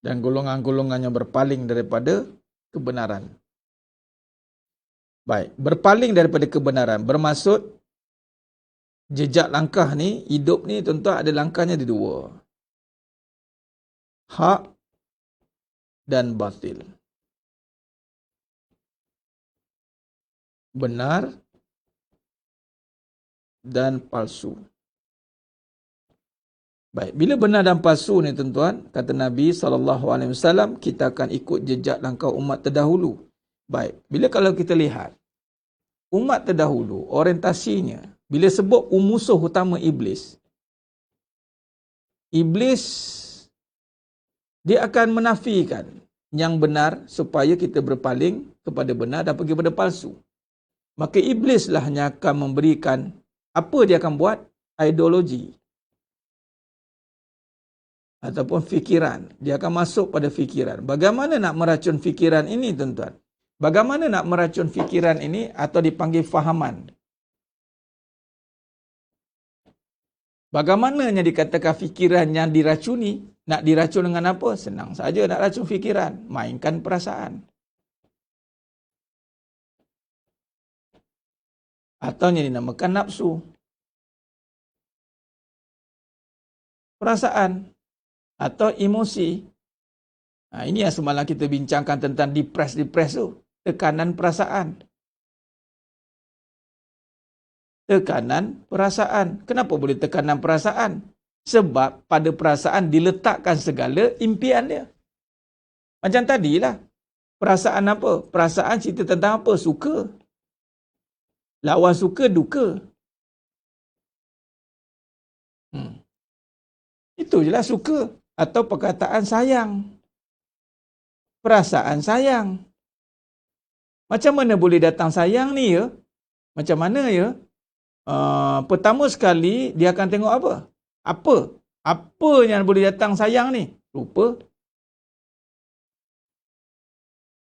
Dan golongan-golongan yang berpaling daripada kebenaran. Baik, berpaling daripada kebenaran bermaksud jejak langkah ni, hidup ni tuan-tuan ada langkahnya ada dua. Hak dan batil. Benar dan palsu. Baik, bila benar dan palsu ni tuan-tuan, kata Nabi SAW, kita akan ikut jejak langkah umat terdahulu. Baik, bila kalau kita lihat, umat terdahulu, orientasinya, bila sebut musuh utama Iblis, dia akan menafikan yang benar supaya kita berpaling kepada benar dan pergi kepada palsu. Maka Iblislah yang akan memberikan, apa dia akan buat? Ideologi. Ataupun fikiran. Dia akan masuk pada fikiran. Bagaimana nak meracun fikiran ini, tuan-tuan? Bagaimana nak meracun fikiran ini atau dipanggil fahaman? Bagaimana yang dikatakan fikiran yang diracuni? Nak diracun dengan apa? Senang saja nak racun fikiran. Mainkan perasaan. Atau yang dinamakan nafsu. Perasaan. Atau emosi. Ini yang semalam kita bincangkan tentang depres tu. Tekanan perasaan. Tekanan perasaan. Kenapa boleh tekanan perasaan? Sebab pada perasaan diletakkan segala impian dia. Macam tadilah. Perasaan apa? Perasaan cerita tentang apa? Suka. Lawan suka, duka. Itu je lah suka. Atau perkataan sayang. Perasaan sayang. Macam mana boleh datang sayang ni ya? Macam mana ya? Pertama sekali dia akan tengok apa? Apa Apa yang boleh datang sayang ni? Rupa.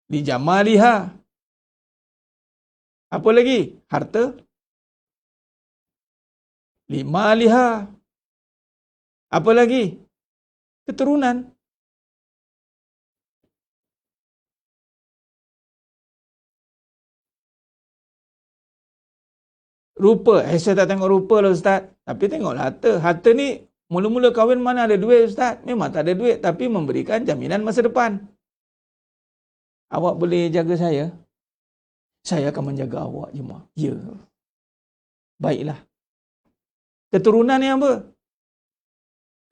Li jamaliha. Apa lagi? Harta. Li maliha. Apa lagi? Keturunan. Rupa. Saya tak tengok rupa lah Ustaz. Tapi tengoklah harta. Harta ni mula-mula kahwin mana ada duit Ustaz? Memang tak ada duit tapi memberikan jaminan masa depan. Awak boleh jaga saya? Saya akan menjaga awak jemaah. Ya. Baiklah. Keturunan ni apa?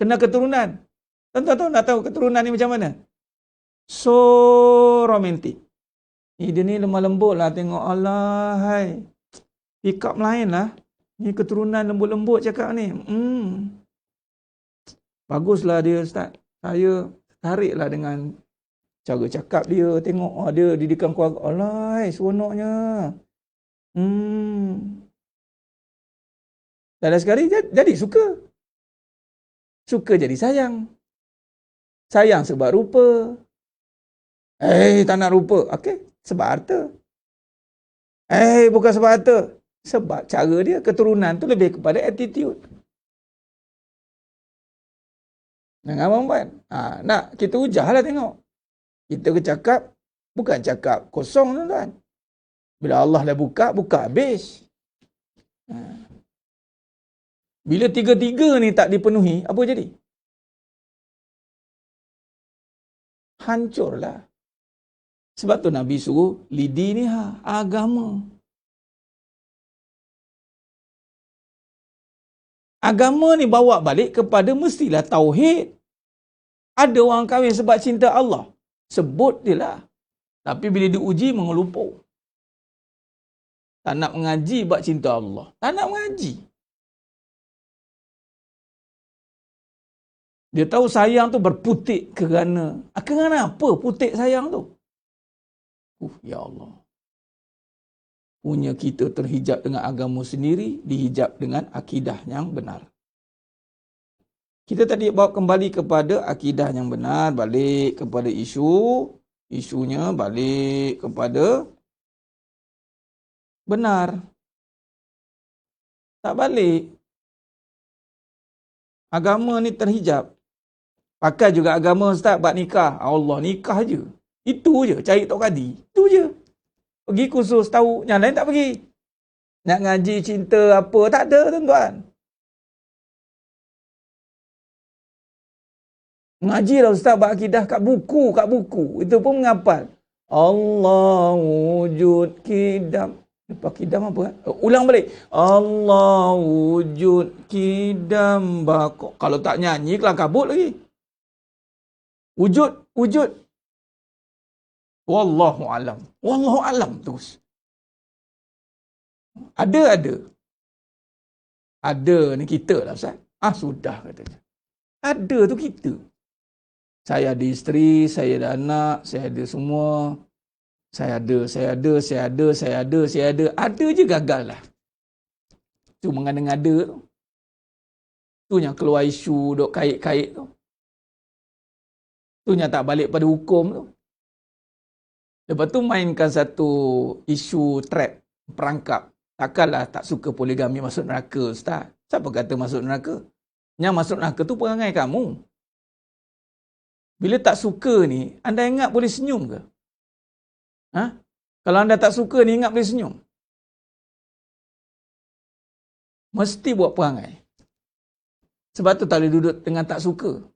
Kena keturunan. Tuan-tuan nak tahu keturunan ni macam mana? So romantik. Dia ni lemah lembut lah tengok. Alahai. Pick up lain lah. Ni keturunan lembut-lembut cakap ni. Baguslah dia Ustaz. Saya tariklah dengan cara cakap dia. Tengok dia didikan keluarga. Alahai, seronoknya. Dan sekali jadi suka. Suka jadi sayang. Sayang sebab rupa. Tak nak rupa. Okey, sebab harta. Bukan sebab harta. Sebab cara dia, keturunan tu lebih kepada attitude. Jangan perempuan. Nak kita ujahlah tengok. Kita cakap, bukan cakap kosong tuan-tuan. Bila Allah dah buka, buka habis. Bila tiga-tiga ni tak dipenuhi, apa jadi? Hancurlah. Sebab tu Nabi suruh lidiniha, agama. Agama ni bawa balik kepada mestilah tauhid. Ada orang kahwin sebab cinta Allah. Sebut dia lah. Tapi bila diuji mengelupur. Tak nak mengaji sebab cinta Allah. Tak nak mengaji. Dia tahu sayang tu berputik kerana apa putik sayang tu? Ya Allah. Punya kita terhijab dengan agama sendiri, dihijab dengan akidah yang benar. Kita tadi bawa kembali kepada akidah yang benar, balik kepada isunya balik kepada benar. Tak balik. Agama ni terhijab. Pakai juga agama Ustaz buat nikah. Allah, nikah je. Itu je, cari tok kadi. Itu je. Pergi kursus tahu, yang lain tak pergi. Nak ngaji cinta apa, tak ada tuan-tuan. Ngajilah Ustaz buat akidah kat buku. Itu pun menghafal. Allah wujud kidam. Lepas kidam apa? Ulang balik. Allah wujud kidam bakok. Kalau tak nyanyi, kelang kabut lagi. Wujud. Wallahu alam terus. Ada. Ada ni kita lah Ustaz. Sudah katanya. Ada tu kita. Saya ada isteri, saya ada anak, saya ada semua. Saya ada. Ada je gagal lah. Tu mengandung ada tu. Tu yang keluar isu duk kait-kait tu. Tu yang tak balik pada hukum tu. Lepas tu mainkan satu isu trap, perangkap. Takkanlah tak suka poligami masuk neraka, Ustaz. Siapa kata masuk neraka? Yang masuk neraka tu perangai kamu. Bila tak suka ni, anda ingat boleh senyum ke? Kalau anda tak suka ni, ingat boleh senyum? Mesti buat perangai. Sebab tu tak boleh duduk dengan tak suka.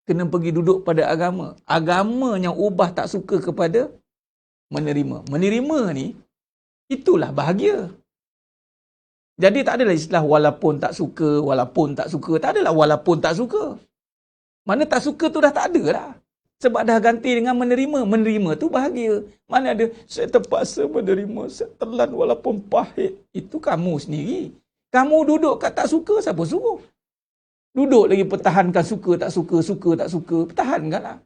Kena pergi duduk pada agama. Agama yang ubah tak suka kepada menerima. Menerima ni, itulah bahagia. Jadi tak adalah istilah walaupun tak suka. Tak adalah walaupun tak suka. Mana tak suka tu dah tak ada lah. Sebab dah ganti dengan menerima. Menerima tu bahagia. Mana ada, saya terpaksa menerima, saya telan walaupun pahit. Itu kamu sendiri. Kamu duduk kat tak suka, siapa suruh? Duduk lagi pertahankan suka, tak suka. Pertahankanlah.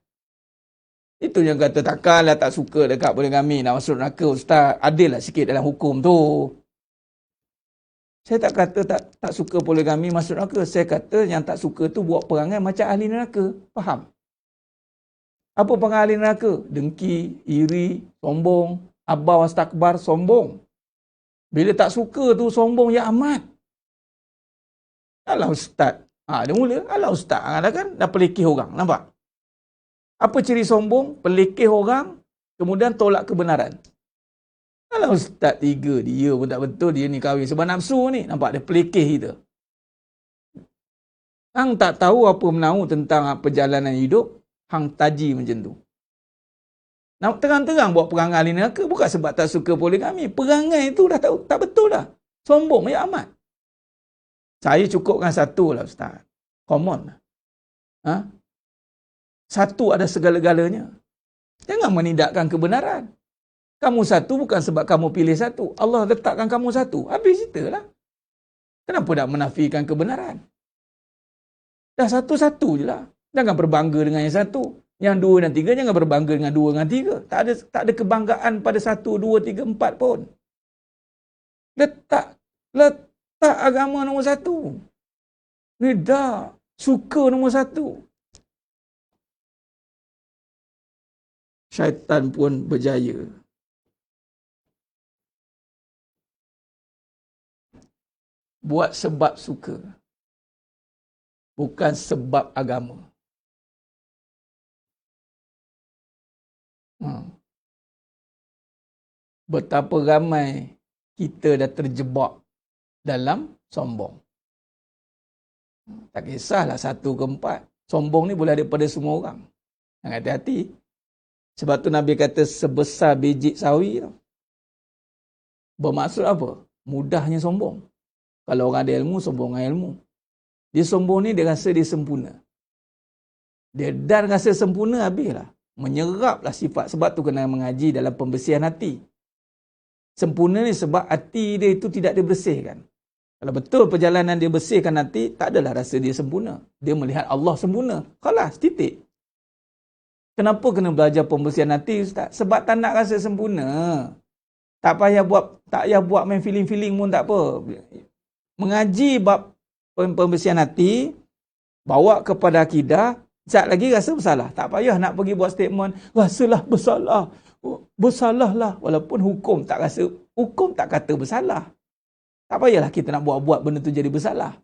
Itu yang kata takkanlah tak suka dekat poligami nak masuk neraka Ustaz. Adillah sikit dalam hukum tu. Saya tak kata tak suka poligami masuk neraka. Saya kata yang tak suka tu buat perangai macam ahli neraka. Faham? Apa perangai ahli neraka? Dengki, iri, sombong, abau wastakbar, sombong. Bila tak suka tu sombong ya amat. Alah ustaz. Dia mula. Alah ustaz. Dah pelikih orang. Nampak? Apa ciri sombong? Pelikih orang, kemudian tolak kebenaran. Alah ustaz tiga, dia pun tak betul, dia ni kahwin sebab nafsu ni. Nampak dia pelikih kita. Hang tak tahu apa menahu tentang perjalanan hidup, hang taji macam tu. Nak terang-terang buat perangai ahli neraka bukan sebab tak suka poligami. Perangai tu dah tahu tak betul dah. Sombong ya amat. Saya cukupkan satu lah ustaz. Common. Satu ada segala-galanya. Jangan menidakkan kebenaran. Kamu satu bukan sebab kamu pilih satu. Allah letakkan kamu satu. Habis cerita lah. Kenapa nak menafikan kebenaran? Dah satu-satu je lah. Jangan berbangga dengan yang satu. Yang dua dan tiga jangan berbangga dengan dua dengan tiga. Tak ada kebanggaan pada satu, dua, tiga, empat pun. Letak agama nombor satu. Rida, suka nombor satu. Syaitan pun berjaya. Buat sebab suka. Bukan sebab agama. Betapa ramai kita dah terjebak dalam sombong. Tak kisahlah satu ke empat. Sombong ni boleh ada pada semua orang. Jangan hati-hati. Sebab tu Nabi kata sebesar biji sawi. Bermaksud apa? Mudahnya sombong. Kalau orang ada ilmu, sombong dengan ilmu. Dia sombong ni dia rasa dia sempurna. Dia dah rasa sempurna, habislah. Menyeraplah sifat. Sebab tu kena mengaji dalam pembersihan hati. Sempurna ni sebab hati dia itu tidak dibersihkan. Kalau betul perjalanan dia bersihkan hati, tak adalah rasa dia sempurna. Dia melihat Allah sempurna. Khalas, titik. Kenapa kena belajar pembersihan hati, Ustaz? Sebab tak nak rasa sempurna. Tak payah buat main feeling-feeling pun tak apa. Mengaji bab pembersihan hati, bawa kepada akidah, sekejap lagi rasa bersalah. Tak payah nak pergi buat statement, rasalah bersalah. Bersalahlah. Walaupun hukum tak kata bersalah. Tak payahlah kita nak buat-buat benda tu jadi bersalah.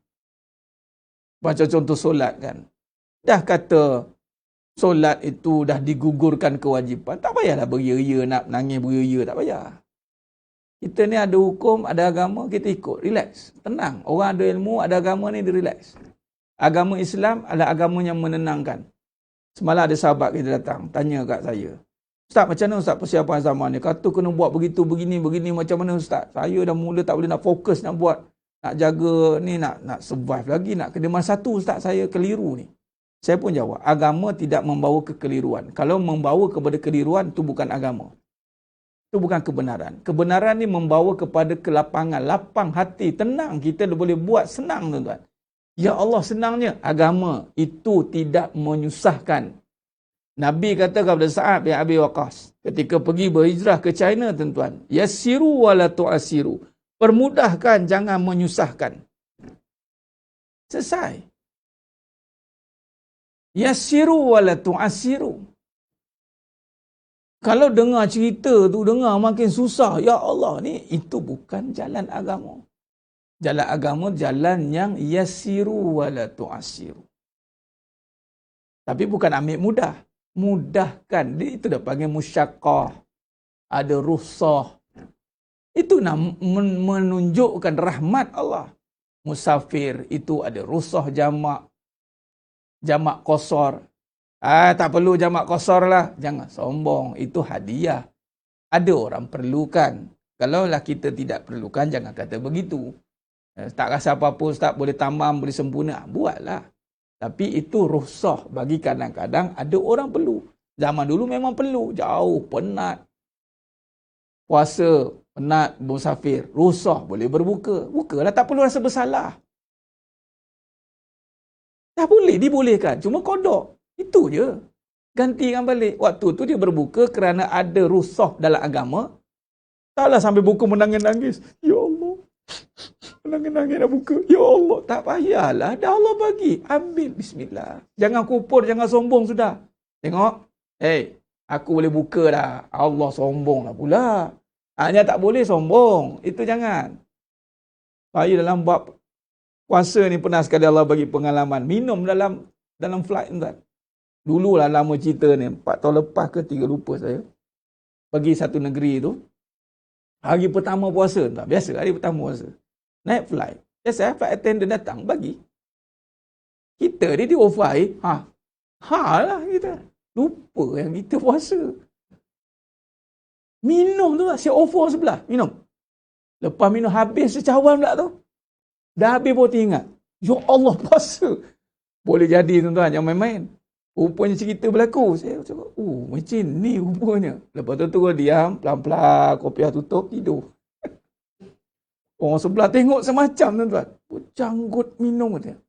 Macam contoh solat kan. Dah kata solat itu dah digugurkan kewajipan. Tak payahlah beria-ria nak nangis beria-ria. Tak payah. Kita ni ada hukum, ada agama, kita ikut. Relax. Tenang. Orang ada ilmu, ada agama ni dia relax. Agama Islam adalah agama yang menenangkan. Semalam ada sahabat kita datang. Tanya kat saya. Ustaz, macam mana Ustaz persiapan zaman ni? Kata kena buat begitu, begini, macam mana Ustaz? Saya dah mula tak boleh nak fokus nak buat. Nak jaga ni, nak survive lagi. Nak kena masa satu Ustaz, saya keliru ni. Saya pun jawab, agama tidak membawa kekeliruan. Kalau membawa kepada keliruan, itu bukan agama. Itu bukan kebenaran. Kebenaran ni membawa kepada kelapangan, lapang hati, tenang. Kita boleh buat senang tuan-tuan. Ya Allah, senangnya. Agama itu tidak menyusahkan. Nabi kata kepada Sa'ad bin Abi Waqqas ketika pergi berhijrah ke China, tuan-tuan, yassiru wa la tu'assiru. Permudahkan, jangan menyusahkan. Selesai. Yassiru wa la tu'assiru. Kalau dengar cerita tu, dengar makin susah. Ya Allah, ni itu bukan jalan agama. Jalan agama, jalan yang yassiru wa la tu'assiru. Tapi bukan ambil mudah. Mudahkan. Itu dah panggil musyaqqah. Ada rukhsah. Itu nak menunjukkan rahmat Allah. Musafir itu ada rukhsah jamak. Jamak qasar. Tak perlu jamak qasar lah. Jangan sombong. Itu hadiah. Ada orang perlukan. Kalaulah kita tidak perlukan, jangan kata begitu. Tak rasa apa-apa Ustaz, boleh tamam, boleh sempurna. Buatlah. Tapi itu rukhsah bagi kadang-kadang ada orang perlu. Zaman dulu memang perlu. Jauh, penat. Puasa, penat, musafir. Rukhsah, boleh berbuka. Bukalah, tak perlu rasa bersalah. Tak boleh, dibolehkan. Cuma kodok. Itu je. Gantikan balik. Waktu tu dia berbuka kerana ada rukhsah dalam agama. Taklah sampai buka menangis-nangis. Ya Allah. Nangis-nangis nak buka. Ya Allah, tak payahlah. Dah Allah bagi. Ambil. Bismillah. Jangan kupur, jangan sombong sudah. Tengok. Aku boleh buka dah. Allah sombong lah pula. Hanya tak boleh sombong. Itu jangan. Saya dalam bab puasa ni pernah sekali Allah bagi pengalaman. Minum dalam flight tuan. Dululah lama cerita ni. 4 tahun lepas ke 3 lupa saya. Pergi satu negeri tu. Hari pertama puasa tuan. Biasa hari pertama puasa. Naik flight. Biasa flight attendant datang bagi. Kita ni dia offer air. Lah kita. Lupa yang kita puasa. Minum tu lah. Saya offer sebelah. Minum. Lepas minum habis secawan pula tu. Dah habis baru ingat. Ya Allah puasa. Boleh jadi tuan-tuan. Jangan main-main. Rupanya cerita berlaku. Saya cakap, macam ni rupanya. Lepas tu turun diam. Pelan-pelan. Kopiah tutup. Tidur. Orang sebelah tengok semacam tuan-tuan. Janggut minum dia.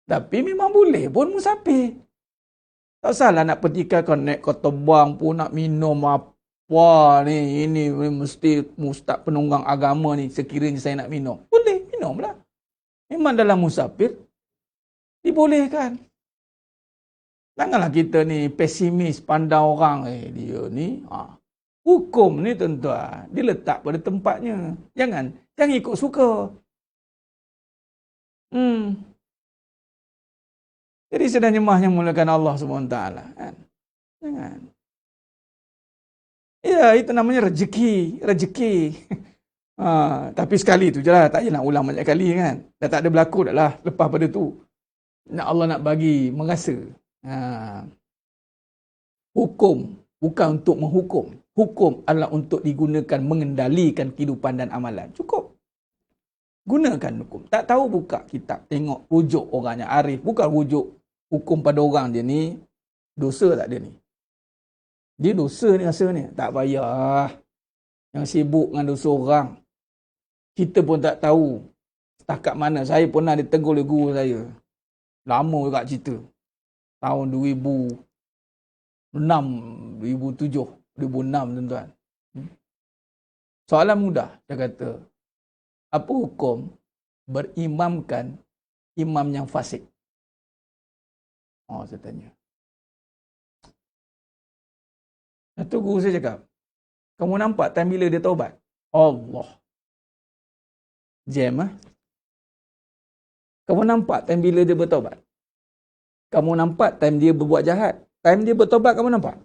Tapi memang boleh pun musafir. Tak salah nak petikai kau naik kau terbang pun nak minum apa ni. Ini mesti ustaz penunggang agama ni sekiranya saya nak minum. Boleh, minumlah. Memang dalam musafir dibolehkan. Janganlah kita ni pesimis pandang orang. Dia ni hukum ni tuan-tuan. Dia letak pada tempatnya. Jangan ikut suka. Jadi sedang nyemahnya mulakan Allah SWT. Kan? Jangan. Ya, itu namanya rezeki. Tapi sekali tu je lah. Tak payah nak ulang banyak kali kan. Dah tak ada berlaku dah lah. Lepas pada tu. Allah nak bagi merasa. Hukum bukan untuk menghukum. Hukum adalah untuk digunakan mengendalikan kehidupan dan amalan. Cukup. Gunakan hukum. Tak tahu buka kitab. Tengok rujuk orangnya arif. Bukan rujuk hukum pada orang dia ni. Dosa tak dia ni? Dia dosa ni rasa ni. Tak payah. Yang sibuk dengan dosa orang. Kita pun tak tahu. Setakat mana. Saya pernah ditegur oleh guru saya. Lama juga cerita. Tahun 2006, 2007, 2006 tuan-tuan. Soalan mudah. Dia kata, apa hukum berimamkan imam yang fasik? Saya tanya. Itu guru saya cakap, kamu nampak time bila dia taubat? Allah. Jam. Kamu nampak time bila dia bertaubat? Kamu nampak time dia berbuat jahat? Time dia bertaubat kamu nampak?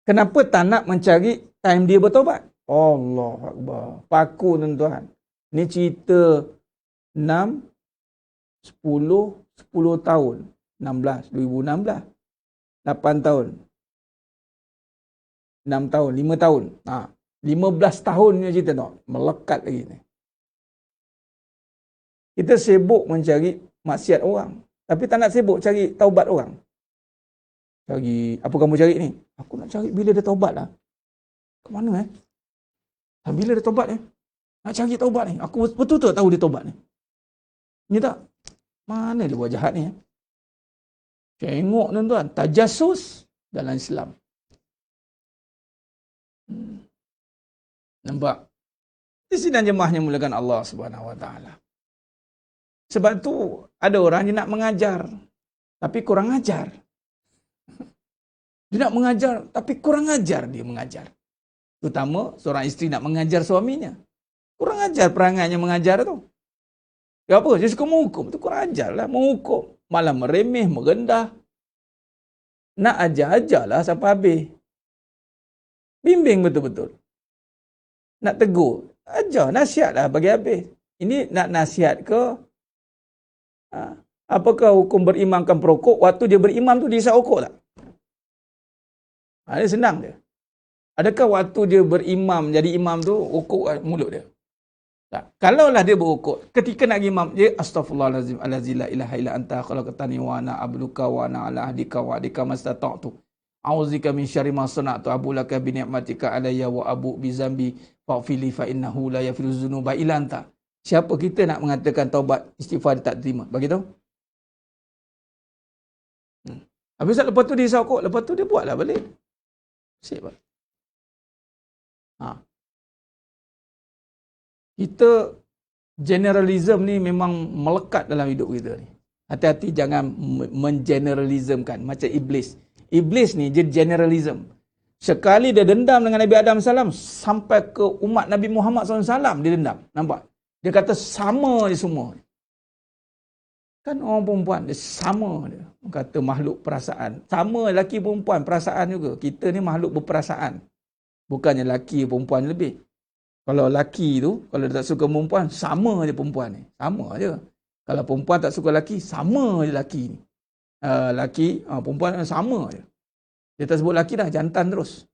Kenapa tak nak mencari time dia bertaubat? Allah Akbar. Paku tuan-tuan. Ni cerita 6, 10 tahun. 2016. 8 tahun. 6 tahun, 5 tahun. 15 tahun ni cerita tak? Melekat lagi ni. Kita sibuk mencari maksiat orang. Tapi tak nak sibuk cari taubat orang. Cari, apa kamu cari ni? Aku nak cari bila dia taubat lah. Ke mana bila dia taubat ni? Nak cari taubat ni. Aku betul-betul tahu dia taubat ni. Ni tak? Mana dia buat jahat ni? Tengok tuan-tuan. Tajasus dalam Islam. Nampak? Di sini jemaahnya mulakan Allah SWT. Sebab tu ada orang dia nak mengajar. Tapi kurang ajar. Dia nak mengajar. Tapi kurang ajar dia mengajar. Terutama seorang isteri nak mengajar suaminya. Kurang ajar perangainya mengajar tu. Ya apa? Dia suka menghukum. Tu kurang ajar lah menghukum. Malah meremeh, merendah. Nak ajar-ajarlah sampai habis. Bimbing betul-betul. Nak tegur. Ajar, nasihatlah bagi habis. Ini nak nasihat ke? Apakah hukum berimamkan perokok? Waktu dia berimam tu dia isap rokok tak? Dia senang dia. Adakah waktu dia berimam, jadi imam tu, rokok mulut dia? Tak. Kalaulah dia berrokok, ketika nak imam, dia astaghfirullahalazim, la ilaha illa anta khalaqtani wa ana abduka wa ana ala ahdika wa adika mastata'tu. A'udzika min syarri ma sana'tu abulaka bi ni'matika alayya wa abu bi zambi faghfirli fa innahu la yaghfiru dzunuba illa anta. Siapa kita nak mengatakan taubat istighfar dia tak terima? Bagi tahu. Habis lepas tu dia isap rokok, lepas tu dia buatlah balik. Sip. Kita Generalism ni memang melekat dalam hidup kita ni. Hati-hati jangan mengeneralismkan macam iblis. Iblis ni dia generalism. Sekali dia dendam dengan Nabi Adam salam sampai ke umat Nabi Muhammad SAW dia dendam. Nampak? Dia kata sama je semua. Kan orang perempuan dia sama dia. Kata makhluk perasaan. Sama lelaki perempuan perasaan juga. Kita ni makhluk berperasaan. Bukannya lelaki perempuan lebih. Kalau lelaki tu, kalau dia tak suka perempuan, sama je perempuan ni. Sama je. Kalau perempuan tak suka lelaki, sama je lelaki ni. Perempuan sama je. Dia tak sebut lelaki dah, jantan terus.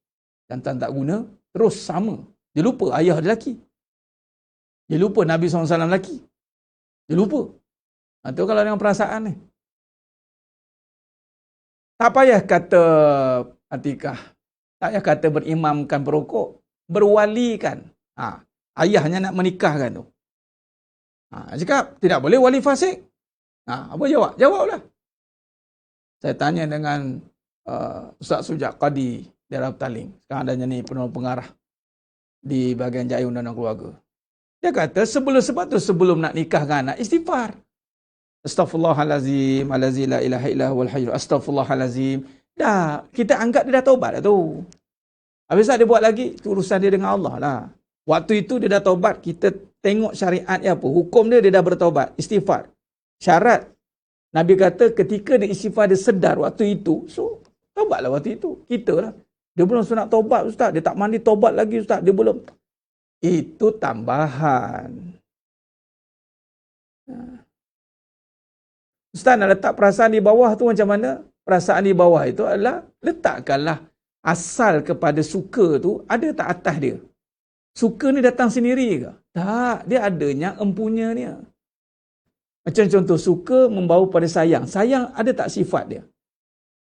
Jantan tak guna, terus sama. Dia lupa ayah dia lelaki. Dia lupa Nabi SAW lelaki. Dia lupa. Itu kalau dengan perasaan ni. Tak payah kata Atikah. Tak payah kata berimamkan perokok. Berwalikan. Ayahnya nak menikahkan tu. Cakap, tidak boleh wali fasik. Apa jawab? Jawablah. Saya tanya dengan Ustaz Sujak Qadi Darab Taling. Sekarang adanya ni penolong pengarah di bahagian Jaya Undang-Undang Keluarga. Dia kata sebelum nak nikahkan anak, istighfar. Astaghfirullahalazim, allazi la ilaha illa huwal hayyul astaghfirullahalazim. Dah, kita anggap dia dah taubat dah tu. Habis tak dia buat lagi, itu urusan dia dengan Allah lah. Waktu itu dia dah taubat, kita tengok syariat dia apa. Hukum dia dah bertaubat, istighfar. Syarat Nabi kata ketika dia istighfar dia sedar waktu itu, so taubatlah waktu itu. Kita lah. Dia belum sunat taubat ustaz, dia tak mandi taubat lagi ustaz, dia belum. Itu tambahan. Ustaz nak letak perasaan di bawah tu macam mana? Perasaan di bawah itu adalah letakkanlah asal kepada suka tu ada tak atas dia? Suka ni datang sendiri ke? Tak, dia adanya empunya dia. Macam contoh suka membawa pada sayang. Sayang ada tak sifat dia?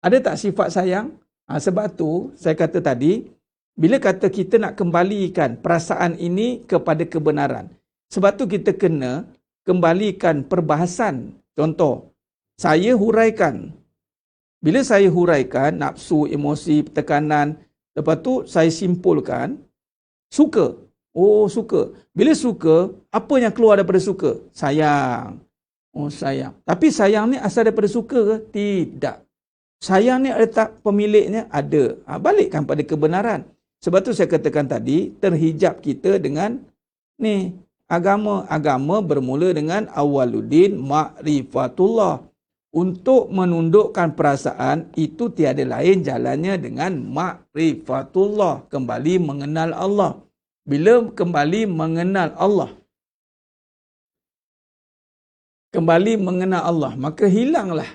Ada tak sifat sayang? Sebab tu saya kata tadi, bila kata kita nak kembalikan perasaan ini kepada kebenaran. Sebab tu kita kena kembalikan perbahasan. Contoh, saya huraikan. Bila saya huraikan nafsu, emosi, tekanan, lepas tu saya simpulkan, suka. Oh, suka. Bila suka, apa yang keluar daripada suka? Sayang. Oh, sayang. Tapi sayang ni asal daripada suka ke? Tidak. Sayang ni ada tak pemiliknya? Ada. Balikkan pada kebenaran. Sebab tu saya katakan tadi, terhijab kita dengan ni, agama. Agama bermula dengan awaluddin ma'rifatullah. Untuk menundukkan perasaan, itu tiada lain jalannya dengan ma'rifatullah. Kembali mengenal Allah. Bila kembali mengenal Allah, kembali mengenal Allah, maka hilanglah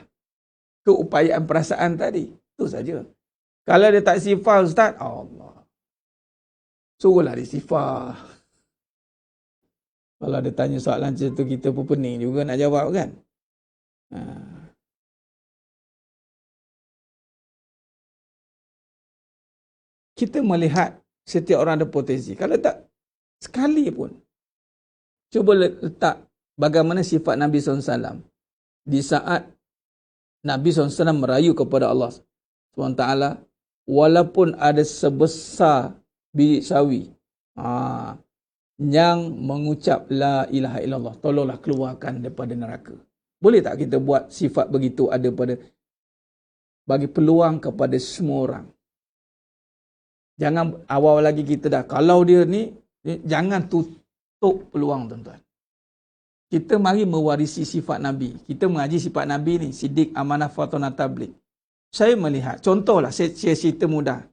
keupayaan perasaan tadi. Itu saja. Kalau dia tak sifar, Ustaz, Allah, suruhlah dia sifar. Kalau dia tanya soalan macam tu, kita pun pening juga nak jawab kan. Kita melihat setiap orang ada potensi. Kalau tak, sekali pun. Cuba letak bagaimana sifat Nabi SAW. Di saat Nabi SAW merayu kepada Allah SWT, walaupun ada sebesar biji sawi yang mengucap la ilaha illallah, tolonglah keluarkan daripada neraka. Boleh tak kita buat sifat begitu ada pada, bagi peluang kepada semua orang. Jangan awal lagi kita dah, kalau dia ni, jangan tutup peluang tuan-tuan. Kita mari mewarisi sifat Nabi. Kita mengaji sifat Nabi ni, sidik, amanah, fatonah, tabligh. Saya melihat, contohlah, saya cerita mudah.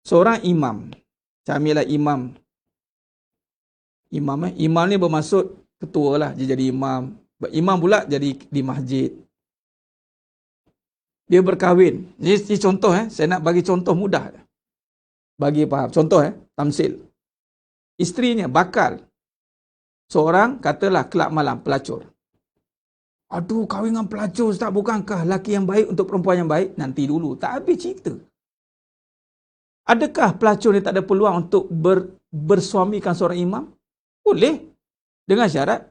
Seorang imam, saya ambillah imam. Imam ni bermaksud ketua lah, dia jadi imam. Imam pula jadi di masjid. Dia berkahwin. Ini contoh, saya nak bagi contoh mudah. Bagi faham. Contoh, tamsil. Isterinya bakal. Seorang katalah kelab malam, pelacur. Aduh, kahwin dengan pelacur Ustaz, bukankah lelaki yang baik untuk perempuan yang baik? Nanti dulu, tak habis cerita. Adakah pelacur ni tak ada peluang untuk bersuamikan seorang imam? Boleh. Dengan syarat,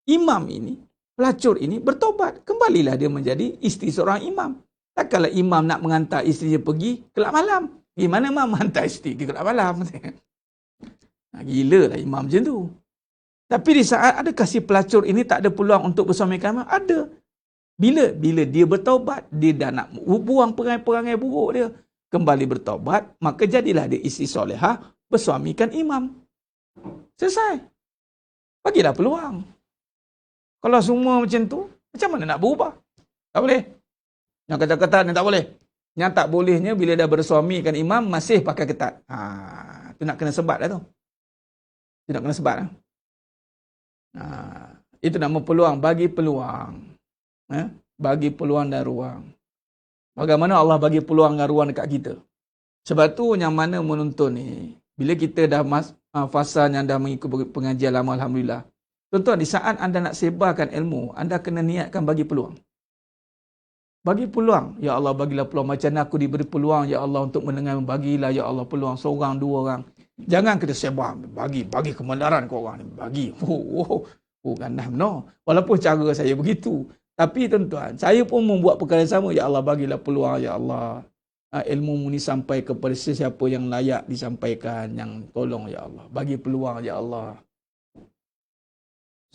imam ini, pelacur ini bertobat. Kembalilah dia menjadi isteri seorang imam. Takkanlah imam nak mengantar isterinya pergi kelab malam. Gimana imam hantar isteri ke kelab malam? Gila lah imam macam tu. Tapi di saat adakah si pelacur ini tak ada peluang untuk bersuamikan imam? Ada. Bila dia bertaubat, dia dah nak buang perangai-perangai buruk dia, kembali bertaubat, maka jadilah dia isteri solehah, bersuamikan imam. Selesai. Bagilah peluang. Kalau semua macam tu, macam mana nak berubah? Tak boleh. Yang ketat-ketat ni tak boleh. Yang tak bolehnya bila dah bersuamikan imam, masih pakai ketat. Tu nak kena sebat dah tu. Itu nak kena sebat lah. Itu nama peluang. Bagi peluang. Bagi peluang dan ruang. Bagaimana Allah bagi peluang dan ruang dekat kita? Sebab tu yang mana menonton ni, bila kita dah fasa yang dah mengikut pengajian lama, Alhamdulillah. Tuan-tuan, di saat anda nak sebarkan ilmu, anda kena niatkan bagi peluang. Bagi peluang. Ya Allah, bagilah peluang. Macam aku diberi peluang, Ya Allah, untuk mendengar. Bagilah, Ya Allah, peluang. Seorang, dua orang. Jangan kita sebar. Bagi kebenaran ke orang ni. Bagi. Ganas, no. Walaupun cara saya begitu. Tapi tuan-tuan, saya pun membuat perkara yang sama. Ya Allah, bagilah peluang, Ya Allah. Ilmu ni sampai kepada sesiapa yang layak disampaikan. Yang tolong, Ya Allah. Bagi peluang, Ya Allah.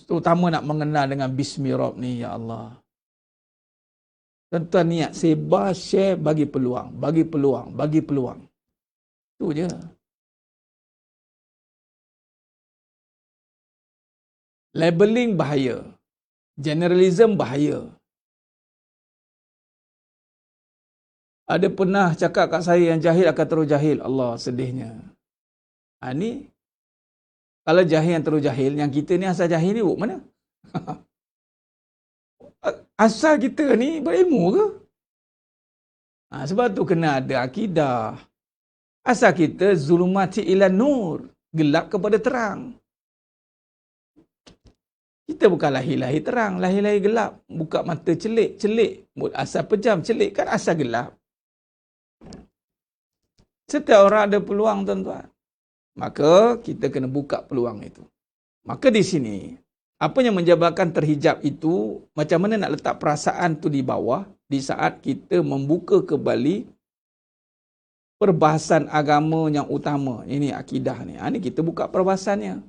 Terutama nak mengenal dengan Bismi Rabb ni, Ya Allah. Tuan-tuan niat, sebar, share, bagi peluang. Bagi peluang, bagi peluang. Itu je. Labeling bahaya. Generalism bahaya. Ada pernah cakap kat saya yang jahil akan terus jahil. Allah, sedihnya. Ni, kalau jahil yang terus jahil, yang kita ni asal jahil ni mana? Asal kita ni berilmu ke? Sebab tu kena ada akidah. Asal kita zulumati ila nur. Gelap kepada terang. Kita bukan lahir-lahir terang, lahir-lahir gelap. Buka mata celik. Asal pejam, celik kan asal gelap. Setiap orang ada peluang, tuan-tuan. Maka kita kena buka peluang itu. Maka di sini, apa yang menyebabkan terhijab itu, macam mana nak letak perasaan tu di bawah, di saat kita membuka kembali perbahasan agama yang utama. Ini akidah ni. Ini kita buka perbahasannya.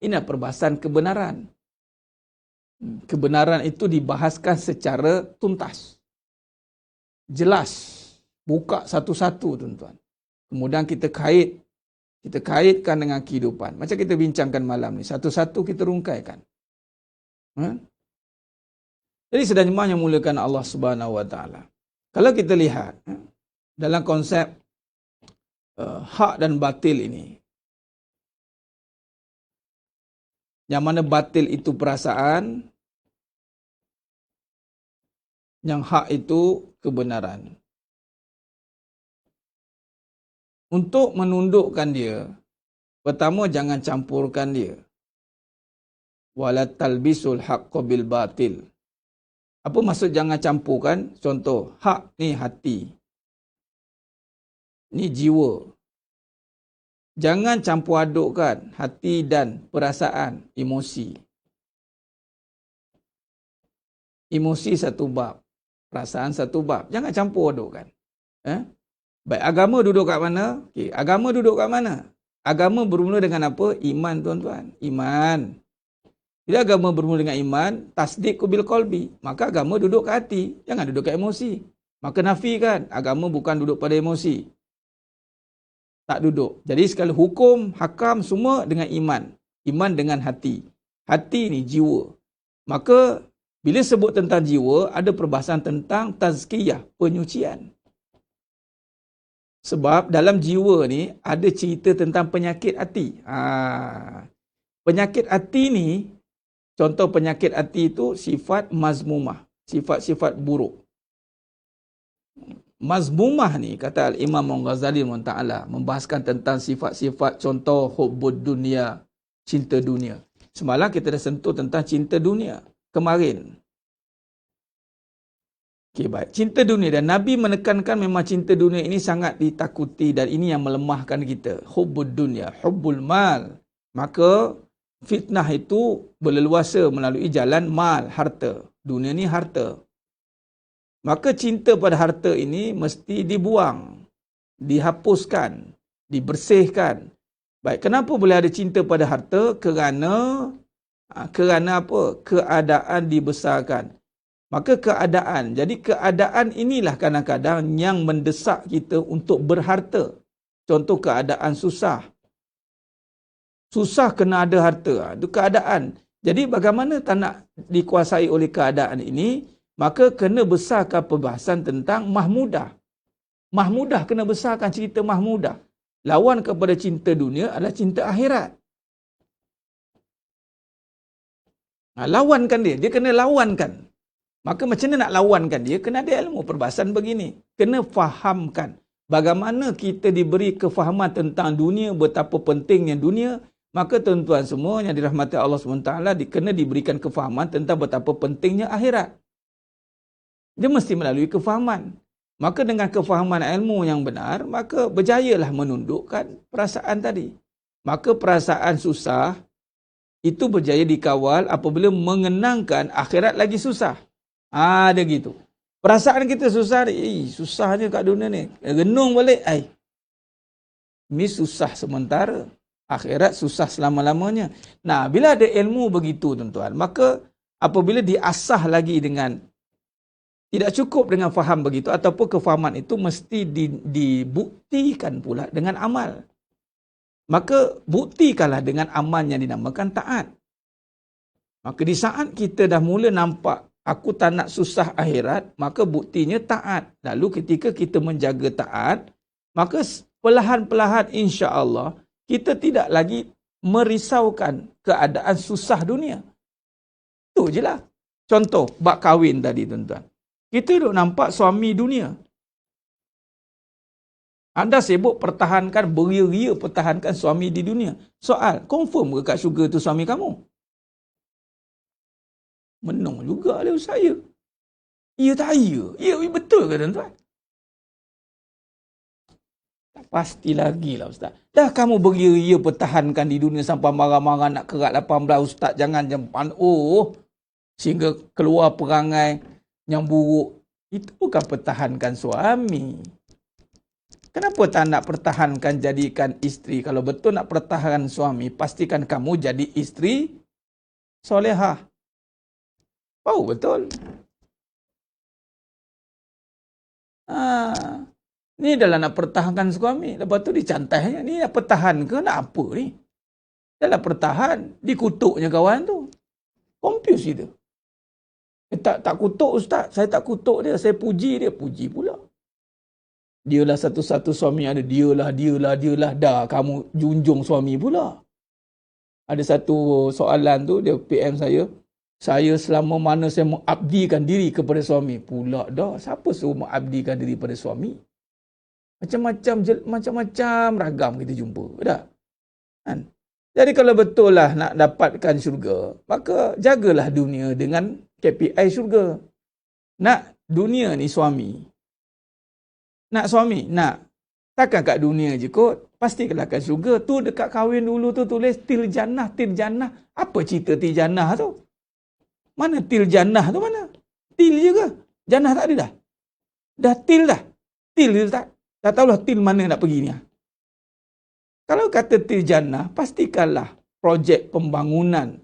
Ini perbahasan kebenaran. Kebenaran itu dibahaskan secara tuntas. Jelas. Buka satu-satu, tuan-tuan. Kemudian kita kaitkan dengan kehidupan. Macam kita bincangkan malam ni. Satu-satu kita rungkaikan. Jadi sedang jemaah yang muliakan Allah Subhanahu Wa Taala. Kalau kita lihat dalam konsep hak dan batil ini, yang mana batil itu perasaan, yang hak itu kebenaran. Untuk menundukkan dia, pertama jangan campurkan dia. Wala talbisul haqqo bil batil. Apa maksud jangan campurkan? Contoh, hak ni hati. Ni jiwa. Jangan campur adukkan hati dan perasaan, emosi. Emosi satu bab, perasaan satu bab. Jangan campur adukkan. Baik, agama duduk kat mana? Okay, agama duduk kat mana? Agama bermula dengan apa? Iman, tuan-tuan. Iman. Bila agama bermula dengan iman, tasdik bil qalbi. Maka agama duduk kat hati. Jangan duduk kat emosi. Maka nafikan, agama bukan duduk pada emosi. Tak duduk. Jadi sekali hukum, hakam semua dengan iman. Iman dengan hati. Hati ni jiwa. Maka bila sebut tentang jiwa, ada perbahasan tentang tazkiyah, penyucian. Sebab dalam jiwa ni ada cerita tentang penyakit hati. Penyakit hati ni, contoh penyakit hati itu sifat mazmumah. Sifat-sifat buruk. Mazmumah ni, kata Imam Al-Ghazali Ta'ala, membahaskan tentang sifat-sifat contoh hubbud dunia, cinta dunia. Semalam kita dah sentuh tentang cinta dunia. Kemarin. Okey, baik. Cinta dunia, dan Nabi menekankan memang cinta dunia ini sangat ditakuti dan ini yang melemahkan kita. Hubbud dunia, hubbul mal. Maka fitnah itu berleluasa melalui jalan mal, harta. Dunia ni harta. Maka cinta pada harta ini mesti dibuang, dihapuskan, dibersihkan. Baik, kenapa boleh ada cinta pada harta? Kerana Kerana apa? Keadaan dibesarkan. Maka keadaan. Jadi keadaan inilah kadang-kadang yang mendesak kita untuk berharta. Contoh keadaan susah. Susah kena ada harta. Itu keadaan. Jadi bagaimana tak nak dikuasai oleh keadaan ini? Maka kena besarkan perbahasan tentang mahmudah. Mahmudah kena besarkan cerita mahmudah. Lawan kepada cinta dunia adalah cinta akhirat. Lawankan dia. Dia kena lawankan. Maka macam mana nak lawankan dia? Kena ada ilmu perbahasan begini. Kena fahamkan. Bagaimana kita diberi kefahaman tentang dunia, betapa pentingnya dunia. Maka tuan-tuan semua yang dirahmati Allah SWT kena diberikan kefahaman tentang betapa pentingnya akhirat. Dia mesti melalui kefahaman. Maka dengan kefahaman ilmu yang benar, maka berjayalah menundukkan perasaan tadi. Maka perasaan susah itu berjaya dikawal apabila mengenangkan akhirat lagi susah. Dia gitu. Perasaan kita susah ni, susahnya kat dunia ni. Renung balik, ini susah sementara. Akhirat susah selama-lamanya. Nah, bila ada ilmu begitu tuan-tuan, maka apabila diasah lagi dengan tidak cukup dengan faham begitu ataupun kefahaman itu mesti dibuktikan pula dengan amal. Maka buktikanlah dengan amal yang dinamakan taat. Maka di saat kita dah mula nampak aku tak nak susah akhirat, maka buktinya taat. Lalu ketika kita menjaga taat, maka perlahan-perlahan insya-Allah kita tidak lagi merisaukan keadaan susah dunia. Itu je lah. Contoh, bab kahwin tadi tuan-tuan. Kita duk nampak suami dunia. Anda sibuk pertahankan, beria-ria pertahankan suami di dunia. Soal, confirm ke kat syurga tu suami kamu? Menung juga oleh saya. Ya tak ya? Ya betul ke tuan-tuan? Tak pasti lagi lah Ustaz. Dah kamu beria-ria pertahankan di dunia sampai marah-marah nak kerat 18 Ustaz. Jangan jempan. Sehingga keluar perangai yang buruk. Itu bukan pertahankan suami. Kenapa tak nak pertahankan jadikan isteri? Kalau betul nak pertahankan suami, pastikan kamu jadi isteri solehah. Betul. Ni dalam nak pertahankan suami. Lepas tu dicantainya. Ni nak pertahan ke nak apa ni? Dalam pertahan, dikutuknya kawan tu. Confuse kita. Tak kutuk Ustaz. Saya tak kutuk dia. Saya puji dia. Puji pula. Dialah satu-satu suami ada. Dialah. Dah kamu junjung suami pula. Ada satu soalan tu. Dia PM saya. Saya selama mana saya mengabdikan diri kepada suami. Pula dah. Siapa suruh mengabdikan diri kepada suami? Macam-macam ragam kita jumpa. Dah. Kan? Jadi kalau betul lah nak dapatkan syurga, maka jagalah dunia dengan KPI syurga. Nak dunia ni suami. Nak suami? Nak. Takkan kat dunia je kot. Pastikanlah kat syurga. Tu dekat kahwin dulu tu tulis til jannah. Apa cerita til jannah tu? Mana til jannah tu mana? Til je ke? Jannah tak ada dah? Dah til dah? Til tak? Tak tahulah til mana nak pergi ni. Kalau kata til jannah, pastikanlah projek pembangunan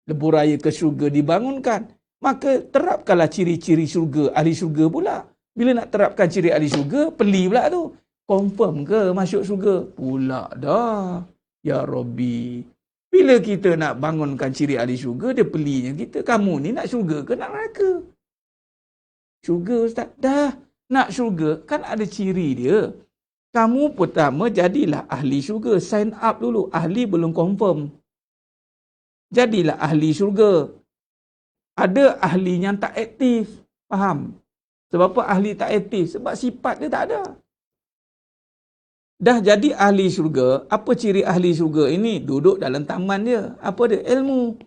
lebuh raya ke syurga dibangunkan. Maka terapkanlah ciri-ciri syurga, ahli syurga pula. Bila nak terapkan ciri ahli syurga, peli pula tu. Confirm ke masuk syurga? Pula dah. Ya Rabbi. Bila kita nak bangunkan ciri ahli syurga, dia pelinya kita. Kamu ni nak syurga ke nak neraka? Syurga Ustaz. Dah. Nak syurga kan ada ciri dia. Kamu pertama jadilah ahli syurga. Sign up dulu. Ahli belum confirm. Jadilah ahli syurga. Ada ahli yang tak aktif. Faham? Sebab apa ahli tak aktif? Sebab sifat dia tak ada. Dah jadi ahli syurga. Apa ciri ahli syurga ini? Duduk dalam taman dia. Apa dia? Ilmu.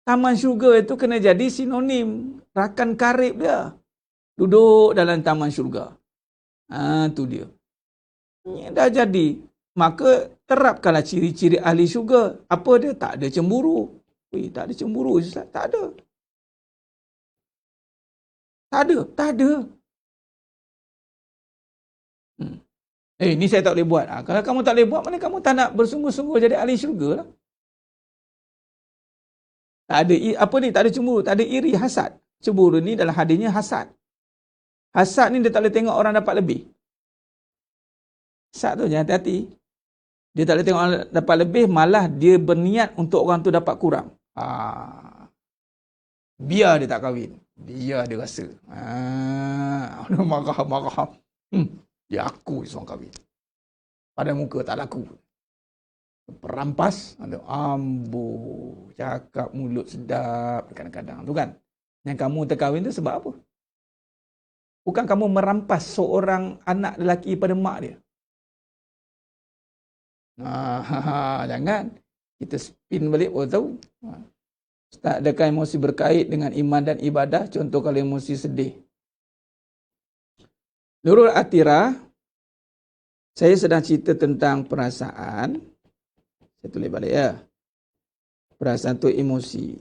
Taman syurga itu kena jadi sinonim. Rakan karib dia. Duduk dalam taman syurga. Tu dia. Dah jadi. Maka terapkanlah ciri-ciri ahli syurga. Apa dia? Tak ada cemburu. Tak ada cemburu. Tak ada. Tak ada. Ni saya tak boleh buat. Kalau kamu tak boleh buat, mana kamu tak nak bersungguh-sungguh jadi ahli syurga lah. Tak ada apa ni? Tak ada cemburu, tak ada iri, hasad. Cemburu ni dalam hadisnya hasad. Hasad ni dia tak boleh tengok orang dapat lebih. Hasad tu jangan hati-hati. Dia tak boleh tengok orang dapat lebih, malah dia berniat untuk orang tu dapat kurang. Biar dia tak kahwin. Biar dia rasa. Marah. Dia aku seorang kahwin. Pada muka tak laku. Perampas, cakap mulut sedap kadang-kadang tu kan. Yang kamu terkahwin tu sebab apa? Bukan kamu merampas seorang anak lelaki pada mak dia. Jangan. Kita spin balik baru tahu. Ustaz, adakah emosi berkait dengan iman dan ibadah? Contoh kalau emosi sedih. Nurul Atira, saya sedang cerita tentang perasaan. Saya tulis balik ya. Perasaan tu emosi.